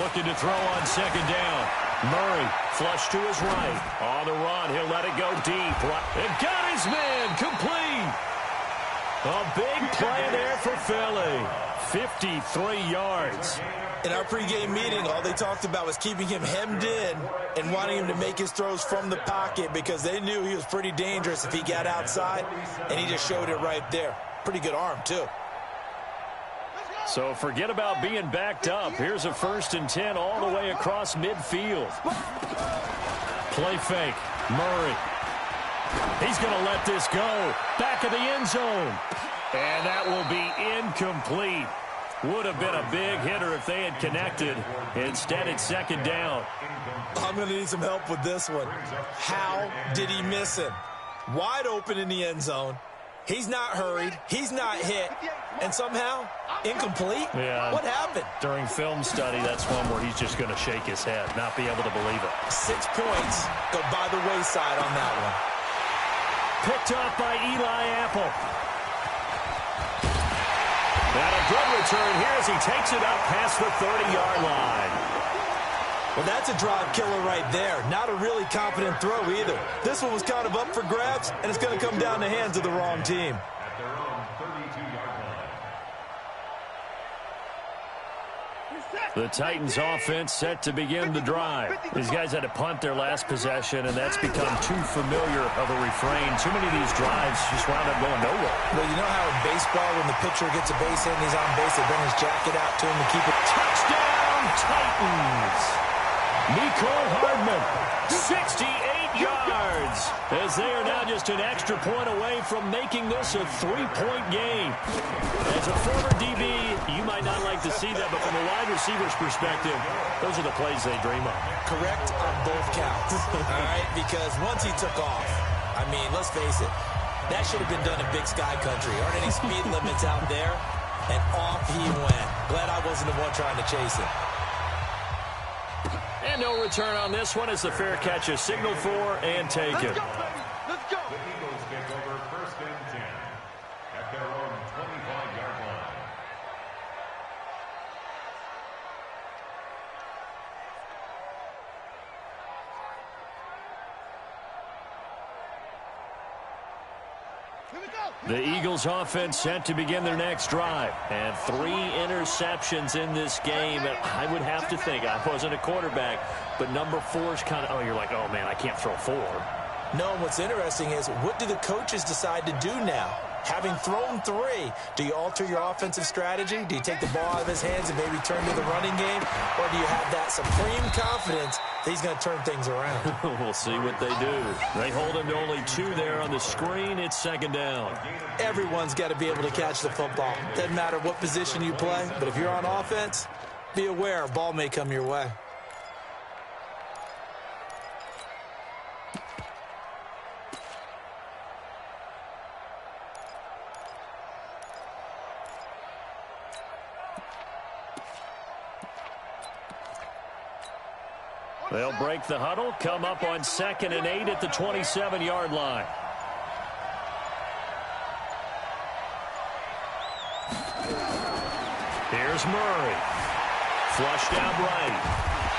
Looking to throw on 2nd down. Murray, flush to his right. On the run, he'll let it go deep. And got his man, complete. A big play there for Philly. 53 yards. In our pregame meeting, all they talked about was keeping him hemmed in and wanting him to make his throws from the pocket because they knew he was pretty dangerous if he got outside, and he just showed it right there. Pretty good arm, too. So forget about being backed up. Here's a 1st and 10 all the way across midfield. Play fake. Murray. He's going to let this go. Back of the end zone. And that will be incomplete. Would have been a big hitter if they had connected. Instead, it's 2nd down. I'm going to need some help with this one. How did he miss him? Wide open in the end zone. He's not hurried. He's not hit. And somehow, incomplete? Yeah. What happened? During film study, that's one where he's just going to shake his head, not be able to believe it. 6 points go by the wayside on that one. Picked up by Eli Apple. And a good return here as he takes it up past the 30-yard line. Well, that's a drive killer right there. Not a really confident throw either. This one was kind of up for grabs, and it's going to come down the hands of the wrong team. At their own 32-yard line. The Titans offense set to begin the drive. These guys had to punt their last possession, and that's become too familiar of a refrain. Too many of these drives just wound up going nowhere. Well, you know how in baseball when the pitcher gets a base hit and he's on base, they bring his jacket out to him to keep it. Touchdown, Titans! Nicole Hardman, 68 yards, as they are now just an extra point away from making this a 3-point game. As a former DB, you might not like to see that, but from a wide receiver's perspective, those are the plays they dream of. Correct on both counts, all right? Because once he took off, I mean, let's face it, that should have been done in Big Sky Country. Aren't any speed limits out there? And off he went. Glad I wasn't the one trying to chase him. And no return on this one as the fair catch is signaled for and taken. Let's go, baby. Let's go. The Eagles take over 1st and 10 at their own 25-yard line. Here we go. The Eagles offense set to begin their next drive. And 3 interceptions in this game. And I would have to think, I wasn't a quarterback, but number 4 is kind of, oh, you're like, oh, man, I can't throw 4. No, and what's interesting is, what do the coaches decide to do now? Having thrown 3, do you alter your offensive strategy? Do you take the ball out of his hands and maybe turn to the running game? Or do you have that supreme confidence that he's going to turn things around? We'll see what they do. They hold him to only 2 there on the screen. It's 2nd down. Everyone's got to be able to catch the football. Doesn't matter what position you play, but if you're on offense, be aware a ball may come your way. They'll break the huddle, come up on 2nd and 8 at the 27-yard line. Here's Murray. Flushed out right.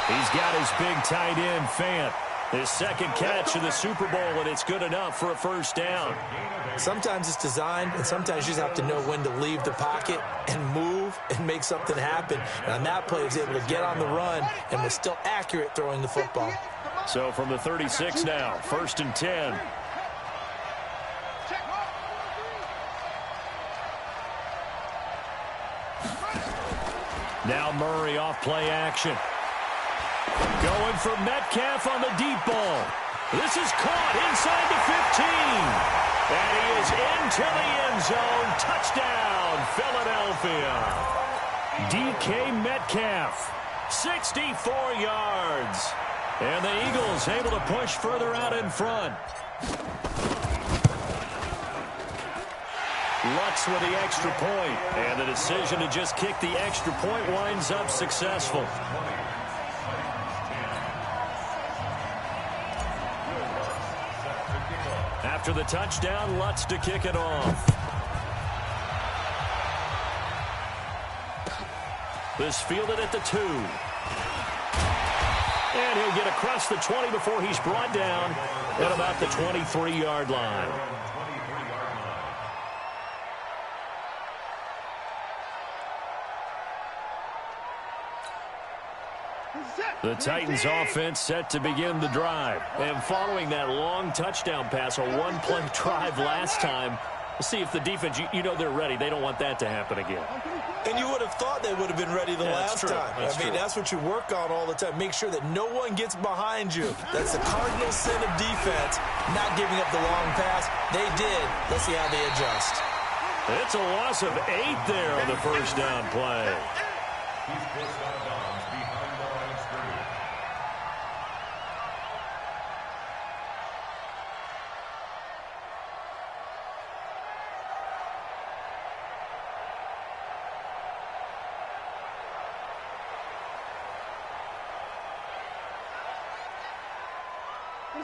He's got his big tight end, Fant. His 2nd catch of the Super Bowl, and it's good enough for a 1st down. Sometimes it's designed, and sometimes you just have to know when to leave the pocket and move and make something happen. And on that play, he was able to get on the run and was still accurate throwing the football. So from the 36 now, 1st and 10. Now Murray off play action. Going for Metcalf on the deep ball. This is caught inside the 15. And he is into the end zone. Touchdown, Philadelphia. DK Metcalf, 64 yards. And the Eagles able to push further out in front. Lutz with the extra point. And the decision to just kick the extra point winds up successful. After the touchdown, Lutz to kick it off. This fielded at the 2. And he'll get across the 20 before he's brought down at about the 23-yard line. The Titans offense set to begin the drive. And following that long touchdown pass, a one-play drive last time, we'll see if the defense, you know they're ready. They don't want that to happen again. And you would have thought they would have been ready the last time. That's what you work on all the time. Make sure that no one gets behind you. That's the cardinal sin of defense, not giving up the long pass. They did. Let's see how they adjust. It's a loss of 8 there on the 1st down play. He's pushed out of bounds behind the line of scrimmage.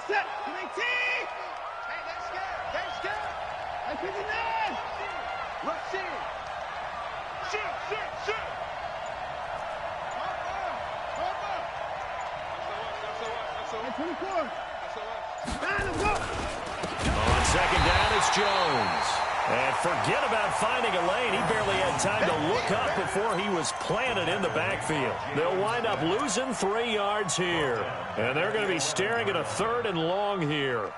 Set. 19. Hey, they're scared. They're scared. Hey, 59. Rush in. On second down, it's Jones. And forget about finding a lane. He barely had time to look up before he was planted in the backfield. They'll wind up losing 3 yards here. And they're going to be staring at a 3rd and long here.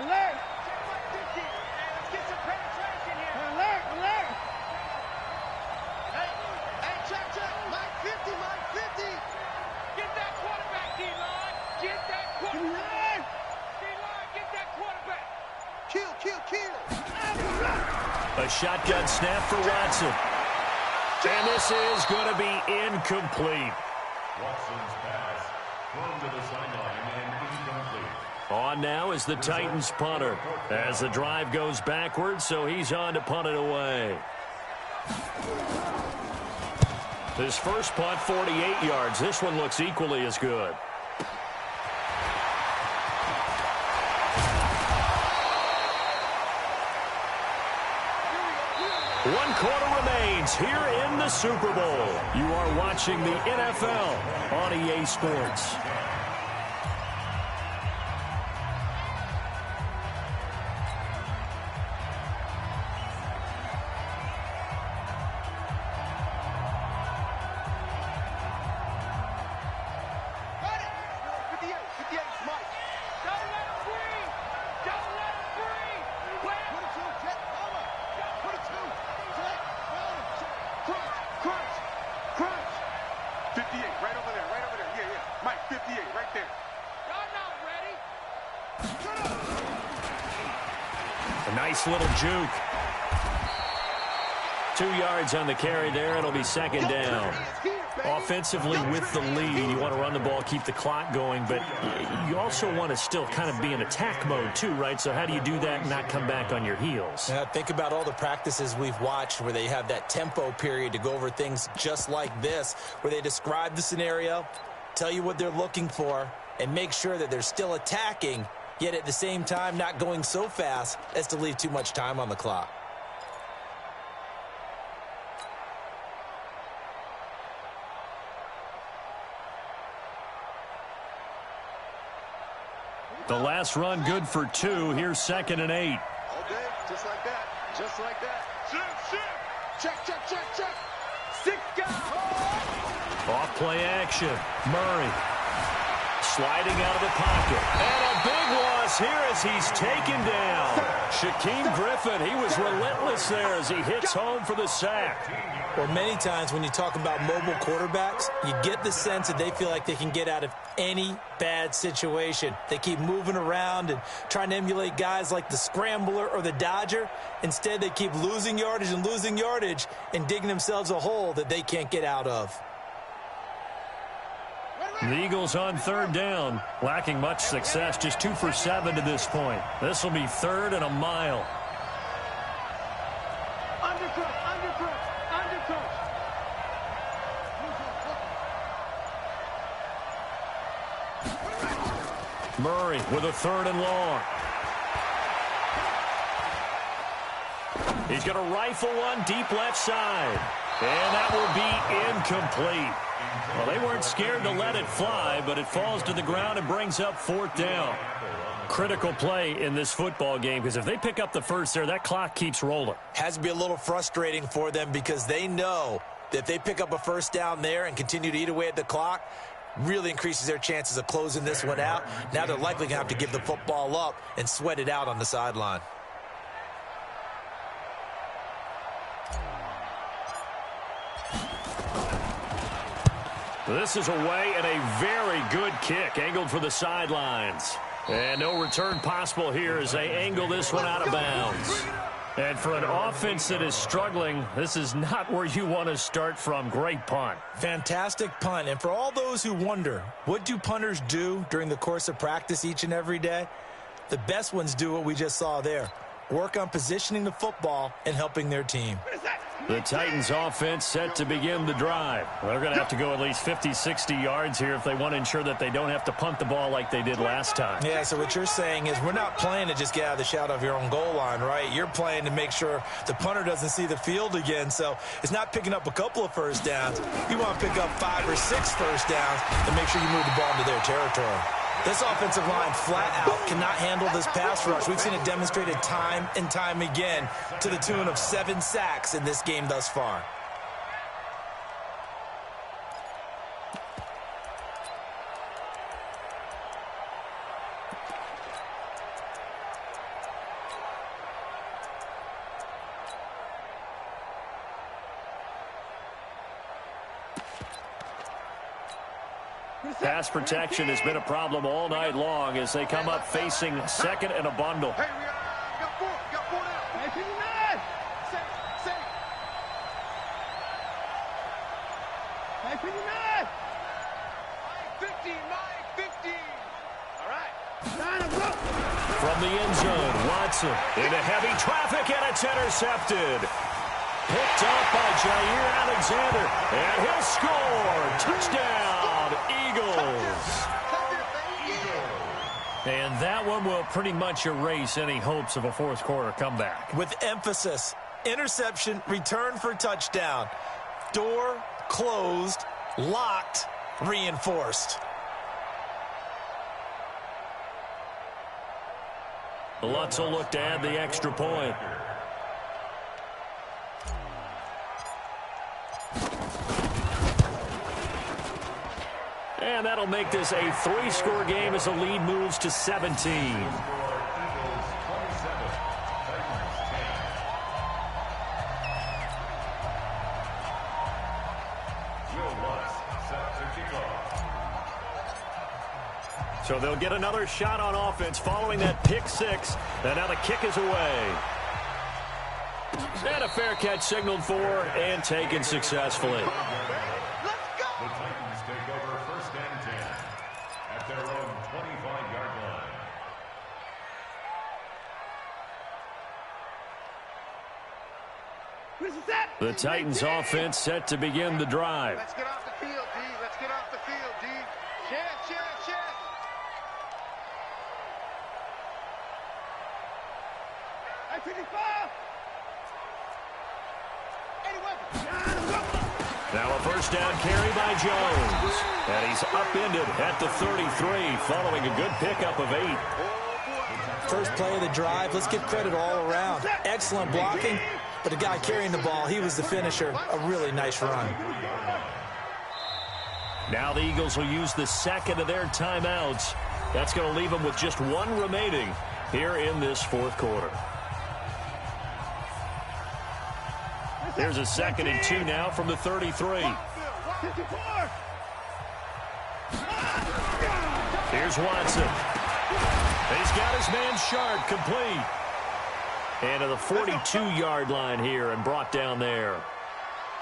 Alert! Let's get some penetration here. Alert! Hey, check. Mike 50. Get that quarterback, D-line. Get that quarterback. D-line, get that quarterback. Kill. A shotgun snap for Watson. And this is going to be incomplete. Watson's pass thrown to the sideline and incomplete. On now is the Titans punter as the drive goes backwards, so he's on to punt it away. His first punt, 48 yards. This one looks equally as good. One quarter remains here in the Super Bowl. You are watching the NFL on EA Sports. Nice little juke. 2 yards on the carry there. It'll be second down. Offensively with the lead, you want to run the ball, keep the clock going, but you also want to still kind of be in attack mode too, right? So how do you do that and not come back on your heels? Yeah, think about all the practices we've watched where they have that tempo period to go over things just like this, where they describe the scenario, tell you what they're looking for, and make sure that they're still attacking, yet at the same time not going so fast as to leave too much time on the clock. The last run good for 2. Here's 2nd and 8. All day, just like that. Check. 6 guys. Off play action. Murray sliding out of the pocket. And a big loss here as he's taken down. Shaquem Griffin, he was relentless there as he hits home for the sack. Well, many times when you talk about mobile quarterbacks, you get the sense that they feel like they can get out of any bad situation. They keep moving around and trying to emulate guys like the Scrambler or the Dodger. Instead, they keep losing yardage and digging themselves a hole that they can't get out of. The Eagles on 3rd down, lacking much success, just 2 for 7 to this point. This will be 3rd and a mile. Undercook. Murray with a 3rd and long. He's going to rifle one deep left side. And that will be incomplete. Well, they weren't scared to let it fly, but it falls to the ground and brings up 4th down. Critical play in this football game, because if they pick up the first there, that clock keeps rolling. Has to be a little frustrating for them because they know that if they pick up a first down there and continue to eat away at the clock, really increases their chances of closing this one out. Now they're likely going to have to give the football up and sweat it out on the sideline. This is away and a very good kick, angled for the sidelines. And no return possible here as they angle this one out of bounds. And for an offense that is struggling, this is not where you want to start from. Great punt. Fantastic punt. And for all those who wonder, what do punters do during the course of practice each and every day? The best ones do what we just saw there. Work on positioning the football and helping their team. The Titans offense set to begin the drive. They're going to have to go at least 50, 60 yards here if they want to ensure that they don't have to punt the ball like they did last time. Yeah, so what you're saying is we're not playing to just get out of the shadow of your own goal line, right? You're playing to make sure the punter doesn't see the field again. So it's not picking up a couple of first downs. You want to pick up 5 or 6 first downs and make sure you move the ball into their territory. This offensive line flat out cannot handle this pass rush. We've seen it demonstrated time and time again to the tune of 7 sacks in this game thus far. Pass protection has been a problem all night long as they come up facing second and a bundle. Hey, we got 4. We got 4 now. Hey, 59. Say. Hey, 59. 15. All right. From the end zone, Watson into heavy traffic, and it's intercepted. Picked up by Jair Alexander, and he'll score. Touchdown, Eagles. And that one will pretty much erase any hopes of a fourth quarter comeback. With emphasis, interception, return for touchdown. Door closed, locked, reinforced. Lutz will look to add the extra point. And that'll make this a 3-score game as the lead moves to 17. So they'll get another shot on offense following that pick 6. And now the kick is away. And a fair catch signaled for and taken successfully. The Titans take over 1st and 10 at their own 25-yard line. The Titans offense set to begin the drive. Let's get off the field, D. Let's get off the field, D. Chance. Hey, 55. Now a first down carry by Jones. And he's upended at the 33 following a good pickup of 8. First play of the drive, let's give credit all around. Excellent blocking, but the guy carrying the ball, he was the finisher. A really nice run. Now the Eagles will use the second of their timeouts. That's going to leave them with just 1 remaining here in this fourth quarter. Here's a 2nd and 2 now from the 33. Here's Watson. He's got his man Sharp complete. And to the 42-yard line here and brought down there.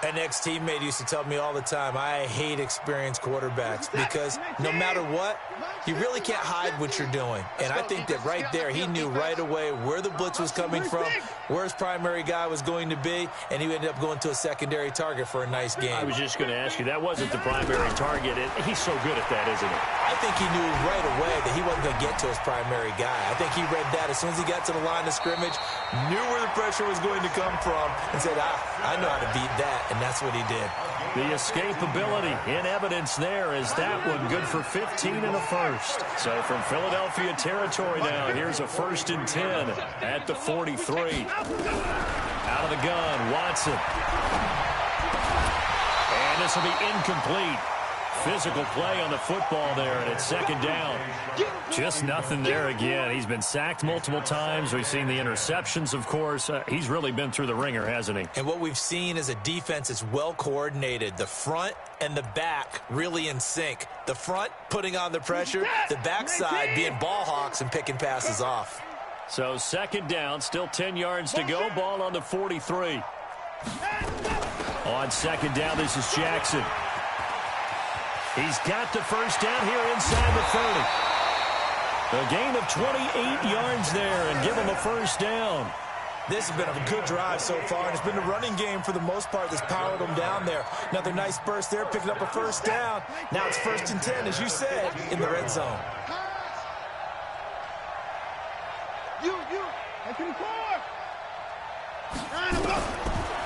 An ex-teammate used to tell me all the time, I hate experienced quarterbacks because no matter what, you really can't hide what you're doing. And I think that right there, he knew right away where the blitz was coming from, where his primary guy was going to be, and he ended up going to a secondary target for a nice game. I was just going to ask you, that wasn't the primary target. He's so good at that, isn't he? I think he knew right away that he wasn't going to get to his primary guy. I think he read that as soon as he got to the line of scrimmage, knew where the pressure was going to come from, and said, I know how to beat that. And that's what he did. The escapability in evidence there is that one good for 15 and a first. So from Philadelphia territory now, here's a 1st and 10 at the 43. Out of the gun, Watson. And this will be incomplete. Physical play on the football there, and it's 2nd down. Just nothing there again. He's been sacked multiple times. We've seen the interceptions, of course. He's really been through the ringer, hasn't he? And what we've seen is a defense that's well coordinated. The front and the back really in sync. The front putting on the pressure, the backside being ball hawks and picking passes off. So 2nd down, still 10 yards to go. Ball on the 43. On 2nd down, this is Jackson. He's got the first down here inside the 30. A gain of 28 yards there and give him a first down. This has been a good drive so far, and it's been the running game for the most part that's powered them down there. Another nice burst there, picking up a first down. Now it's 1st and 10, as you said, in the red zone.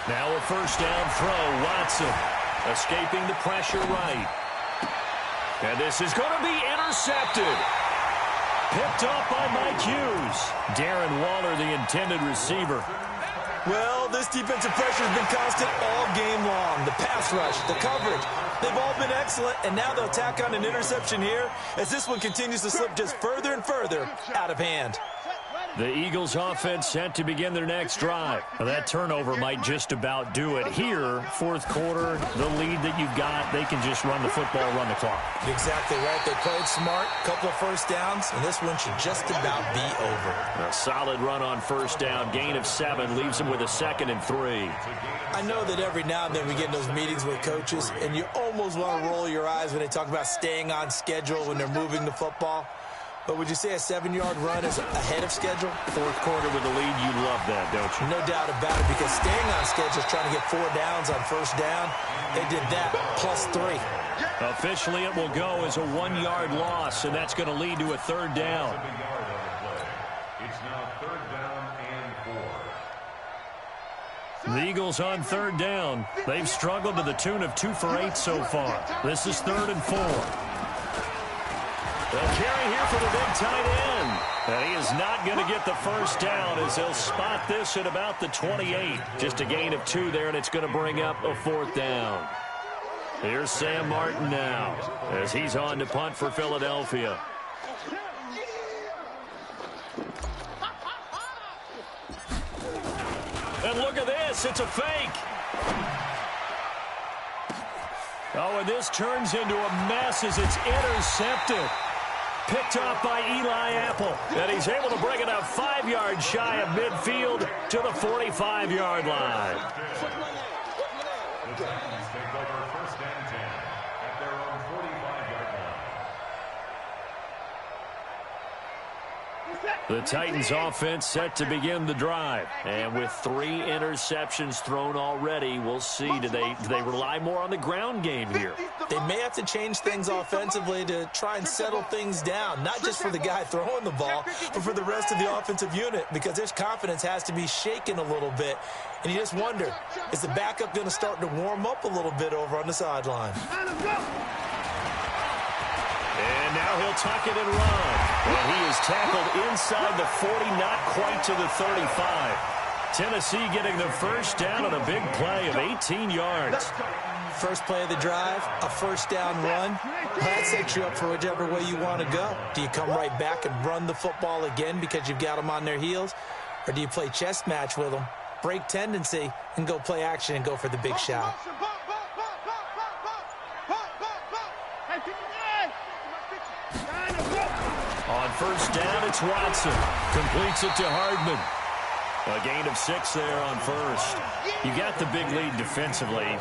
Now a first down throw. Watson escaping the pressure right. And this is going to be intercepted. Picked up by Mike Hughes. Darren Waller, the intended receiver. Well, this defensive pressure has been constant all game long. The pass rush, the coverage, they've all been excellent, and now they'll tack on an interception here as this one continues to slip just further and further out of hand. The Eagles offense set to begin their next drive. Now, that turnover might just about do it. Here, 4th quarter, the lead that you've got, they can just run the football, run the clock. Exactly right. They played smart, couple of first downs, and this one should just about be over. A solid run on first down. Gain of 7 leaves them with a 2nd and 3. I know that every now and then we get in those meetings with coaches, and you almost want to roll your eyes when they talk about staying on schedule when they're moving the football. But would you say a 7-yard run is ahead of schedule? 4th quarter with the lead, you love that, don't you? No doubt about it, because staying on schedule is trying to get 4 downs on first down. They did that, plus 3. Officially, it will go as a 1-yard loss, and that's going to lead to a 3rd down. It's now 3rd down and 4. The Eagles on 3rd down. They've struggled to the tune of 2 for 8 so far. This is 3rd and 4. They'll carry here for the big tight end. And he is not going to get the first down as they'll spot this at about the 28. Just a gain of 2 there, and it's going to bring up a 4th down. Here's Sam Martin now as he's on to punt for Philadelphia. And look at this. It's a fake. Oh, and this turns into a mess as it's intercepted. Picked off by Eli Apple. And he's able to bring it up 5 yards shy of midfield to the 45-yard line. The Titans take over 1st and 10 at their own 45-yard line. The Titans offense set to begin the drive. And with 3 interceptions thrown already, we'll see. Do they rely more on the ground game here? They may have to change things offensively to try and settle things down, not just for the guy throwing the ball, but for the rest of the offensive unit, because their confidence has to be shaken a little bit. And you just wonder, is the backup going to start to warm up a little bit over on the sideline? And now he'll tuck it and run. And he is tackled inside the 40, not quite to the 35. Tennessee getting the first down on a big play of 18 yards. First play of the drive, a first down run. That sets you up for whichever way you want to go. Do you come right back and run the football again because you've got them on their heels? Or do you play chess match with them, break tendency, and go play action and go for the big shot? On first down, it's Watson. Completes it to Hardman. A gain of 6 there on first. You got the big lead defensively.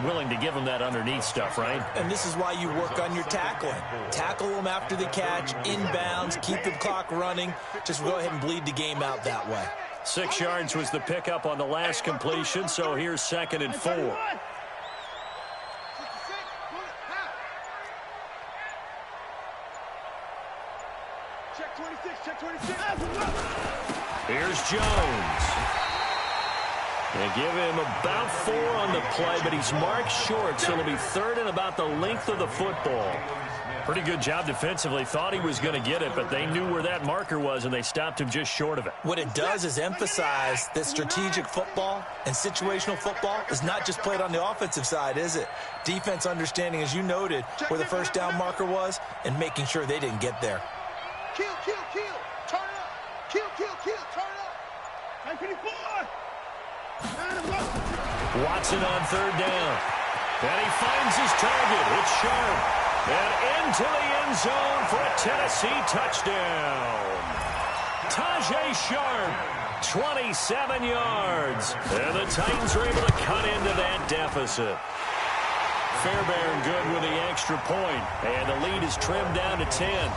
Willing to give them that underneath stuff, right? And this is why you work on your tackling. Tackle them after the catch, inbounds, keep the clock running. Just go ahead and bleed the game out that way. 6 yards was the pickup on the last completion, so here's 2nd and 4. Here's Jones. They give him about 4 on the play, but he's marked short, so it'll be 3rd and about the length of the football. Pretty good job defensively. Thought he was going to get it, but they knew where that marker was, and they stopped him just short of it. What it does is emphasize that strategic football and situational football is not just played on the offensive side, is it? Defense understanding, as you noted, where the first down marker was and making sure they didn't get there. Kill, kill, kill. Turn up. Kill, kill, kill. Turn up. 954. Watson on 3rd down. And he finds his target. It's Sharp. And into the end zone for a Tennessee touchdown. Tajay Sharp, 27 yards. And the Titans are able to cut into that deficit. Fairbairn good with the extra point. And the lead is trimmed down to 10.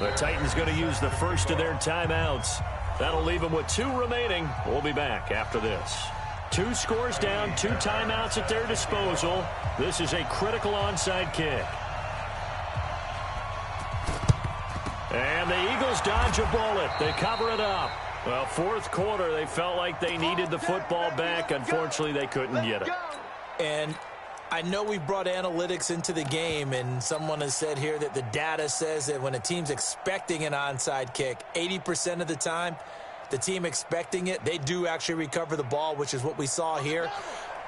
The Titans going to use the first of their timeouts. That'll leave them with 2 remaining. We'll be back after this. 2 scores down, 2 timeouts at their disposal. This is a critical onside kick. And the Eagles dodge a bullet. They cover it up. Well, fourth quarter, they felt like they needed the football back. Unfortunately, they couldn't get it. And I know we brought analytics into the game, and someone has said here that the data says that when a team's expecting an onside kick, 80% of the time, the team expecting it, they do actually recover the ball, which is what we saw here.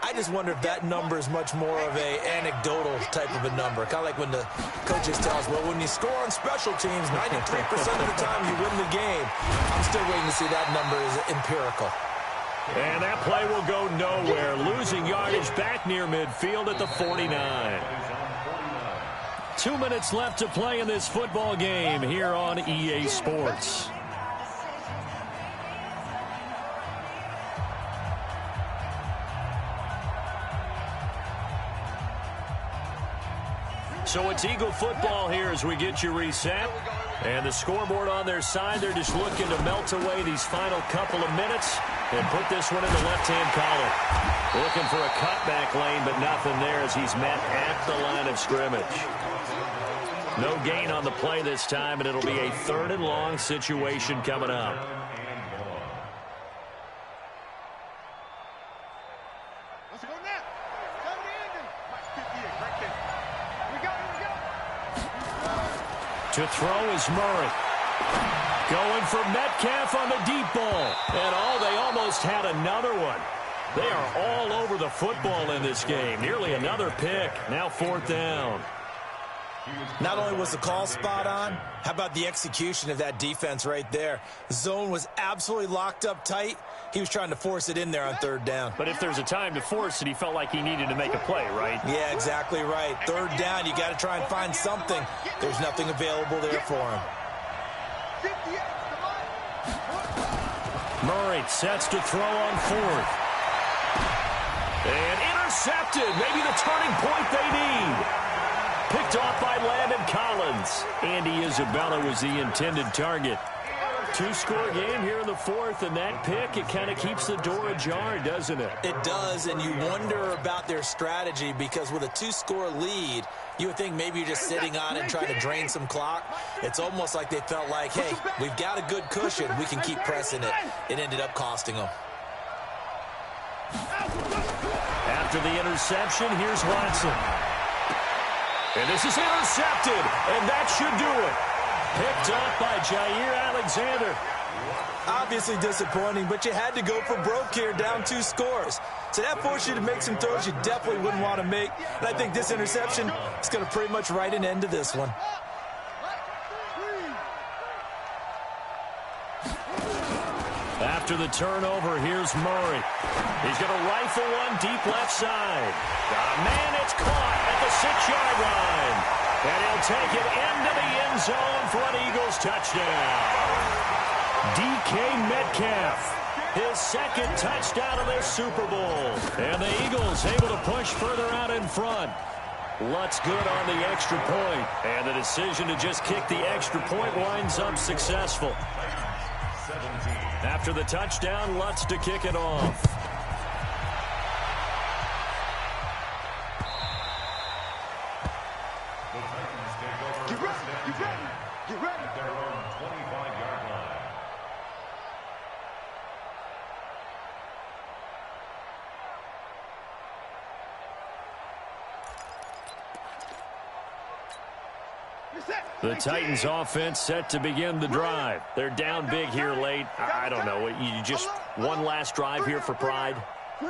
I just wonder if that number is much more of a anecdotal type of a number. Kind of like when the coaches tell us, well, when you score on special teams, 93% of the time you win the game. I'm still waiting to see that number is empirical. And that play will go nowhere. Losing yardage back near midfield at the 49. 2 minutes left to play in this football game here on EA Sports. So it's Eagle football here as we get you reset. And the scoreboard on their side, they're just looking to melt away these final couple of minutes and put this one in the left-hand column. Looking for a cutback lane, but nothing there as he's met at the line of scrimmage. No gain on the play this time, and it'll be a 3rd and long situation coming up. To throw is Murray. Going for Metcalf on the deep ball. And they almost had another one. They are all over the football in this game. Nearly another pick. Now 4th down. Not only was the call spot on, how about the execution of that defense right there? The zone was absolutely locked up tight. He was trying to force it in there on 3rd down. But if there's a time to force it, he felt like he needed to make a play, right? Yeah, exactly right. 3rd down, you got to try and find something. There's nothing available there for him. Murray sets to throw on 4th. And intercepted. Maybe the turning point they need. Picked off by Landon Collins. Andy Isabella was the intended target. 2-score game here in the 4th, and that pick, it kind of keeps the door ajar, doesn't it? It does, and you wonder about their strategy because with a 2-score lead, you would think maybe you're just sitting on it and trying to drain some clock. It's almost like they felt like, hey, we've got a good cushion. We can keep pressing it. It ended up costing them. After the interception, here's Watson. And this is intercepted, and that should do it. Picked up by Jair Alexander. Obviously disappointing, but you had to go for broke here, down 2 scores. So that forced you to make some throws you definitely wouldn't want to make. And I think this interception is going to pretty much write an end to this one. After the turnover, here's Murray. He's going to rifle one deep left side. Man, it's caught at the 6-yard line. And he'll take it into the end zone for an Eagles touchdown. DK Metcalf, his 2nd touchdown of this Super Bowl. And the Eagles able to push further out in front. Lutz good on the extra point. And the decision to just kick the extra point winds up successful. After the touchdown, Lutz to kick it off. Get ready. At their own 25-yard line. The Titans offense set to begin the drive. They're down big here late. I don't know. You just one last drive here for pride?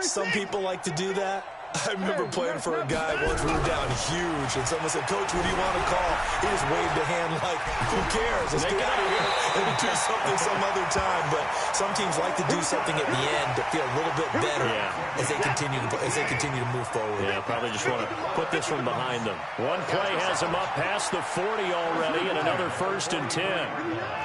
Some people like to do that. I remember playing for a guy once we were down huge, and someone said, Coach, what do you want to call? He just waved a hand like, who cares? Let's get out of here and do something some other time. But some teams like to do something at the end to feel a little bit better as they continue to move forward. Yeah, probably just want to put this one behind them. One play has them up past the 40 already, and another 1st and 10.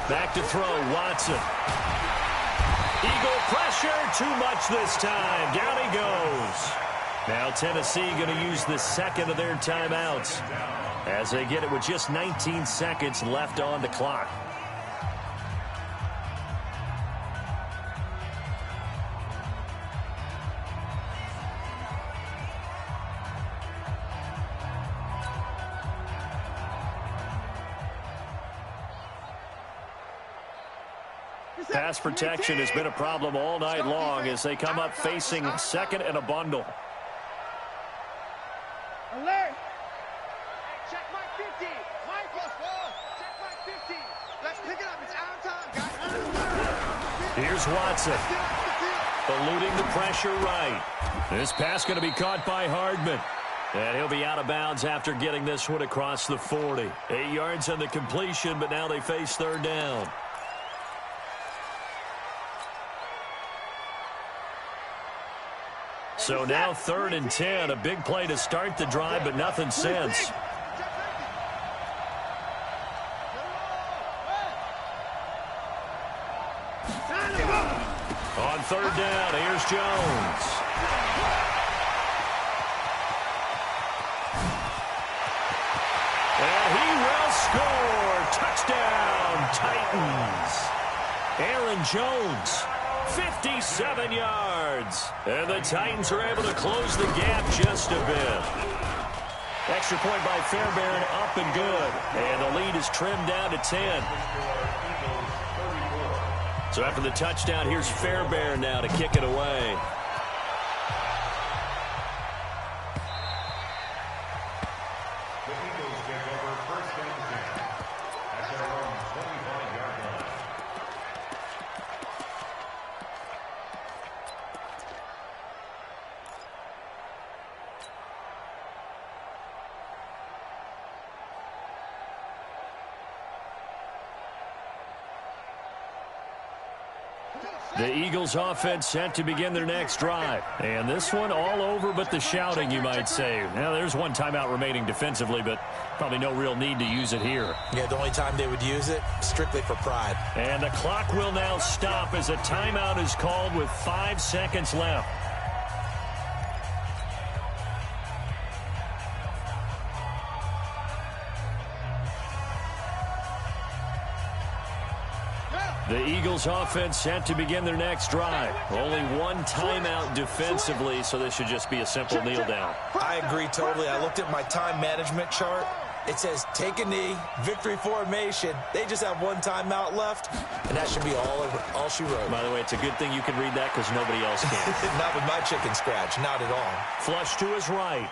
Back to throw, Watson. Eagle pressure, too much this time. Down he goes. Now Tennessee going to use the second of their timeouts as they get it with just 19 seconds left on the clock. Pass protection has been a problem all night long as they come up facing second and a bundle. Alert! Check Mike 50. Mike plus 4. Check Mike 50. Let's pick it up. It's out of time, guys. Here's Watson. Eluding the pressure right. This pass going to be caught by Hardman. And he'll be out of bounds after getting this one across the 40. 8 yards on the completion, but now they face third down. So now 3rd and 10, a big play to start the drive, but nothing since. On 3rd down, here's Jones. And he will score. Touchdown, Titans. Aaron Jones. 57 yards. And the Titans are able to close the gap just a bit. Extra point by Fairbairn, up and good. And the lead is trimmed down to 10. So after the touchdown, here's Fairbairn now to kick it away. The Eagles take over 1st and 10 at their own 25-yard line. The Eagles offense set to begin their next drive. And this one all over but the shouting, you might say. Now, there's one timeout remaining defensively, but probably no real need to use it here. Yeah, the only time they would use it, strictly for pride. And the clock will now stop as a timeout is called with 5 seconds left. The Eagles offense set to begin their next drive. Only one timeout defensively, so this should just be a simple kneel down. I agree totally. I looked at my time management chart. It says take a knee, victory formation. They just have one timeout left, and that should be all she wrote. By the way, it's a good thing you can read that because nobody else can. Not with my chicken scratch, not at all. Flush to his right.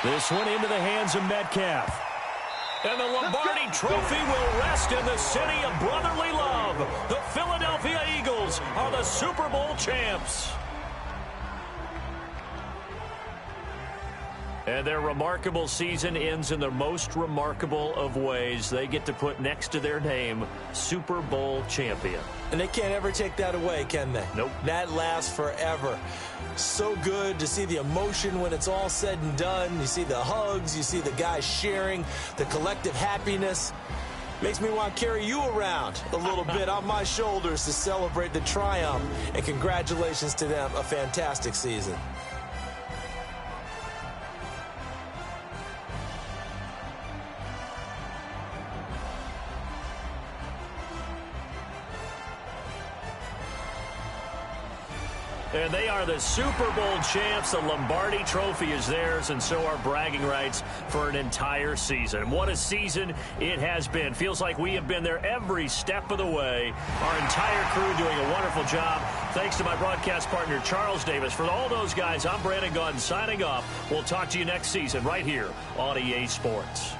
This one into the hands of Metcalf. And the Lombardi Trophy will rest in the city of brotherly love. The Philadelphia Eagles are the Super Bowl champs. And their remarkable season ends in the most remarkable of ways. They get to put next to their name, Super Bowl champion. And they can't ever take that away, can they? Nope. That lasts forever. So good to see the emotion when it's all said and done. You see the hugs, you see the guys sharing, the collective happiness. Makes me want to carry you around a little bit on my shoulders to celebrate the triumph. And congratulations to them, a fantastic season. And they are the Super Bowl champs. The Lombardi Trophy is theirs, and so are bragging rights for an entire season. What a season it has been. Feels like we have been there every step of the way. Our entire crew doing a wonderful job. Thanks to my broadcast partner, Charles Davis. For all those guys, I'm Brandon Gaudin signing off. We'll talk to you next season right here on EA Sports.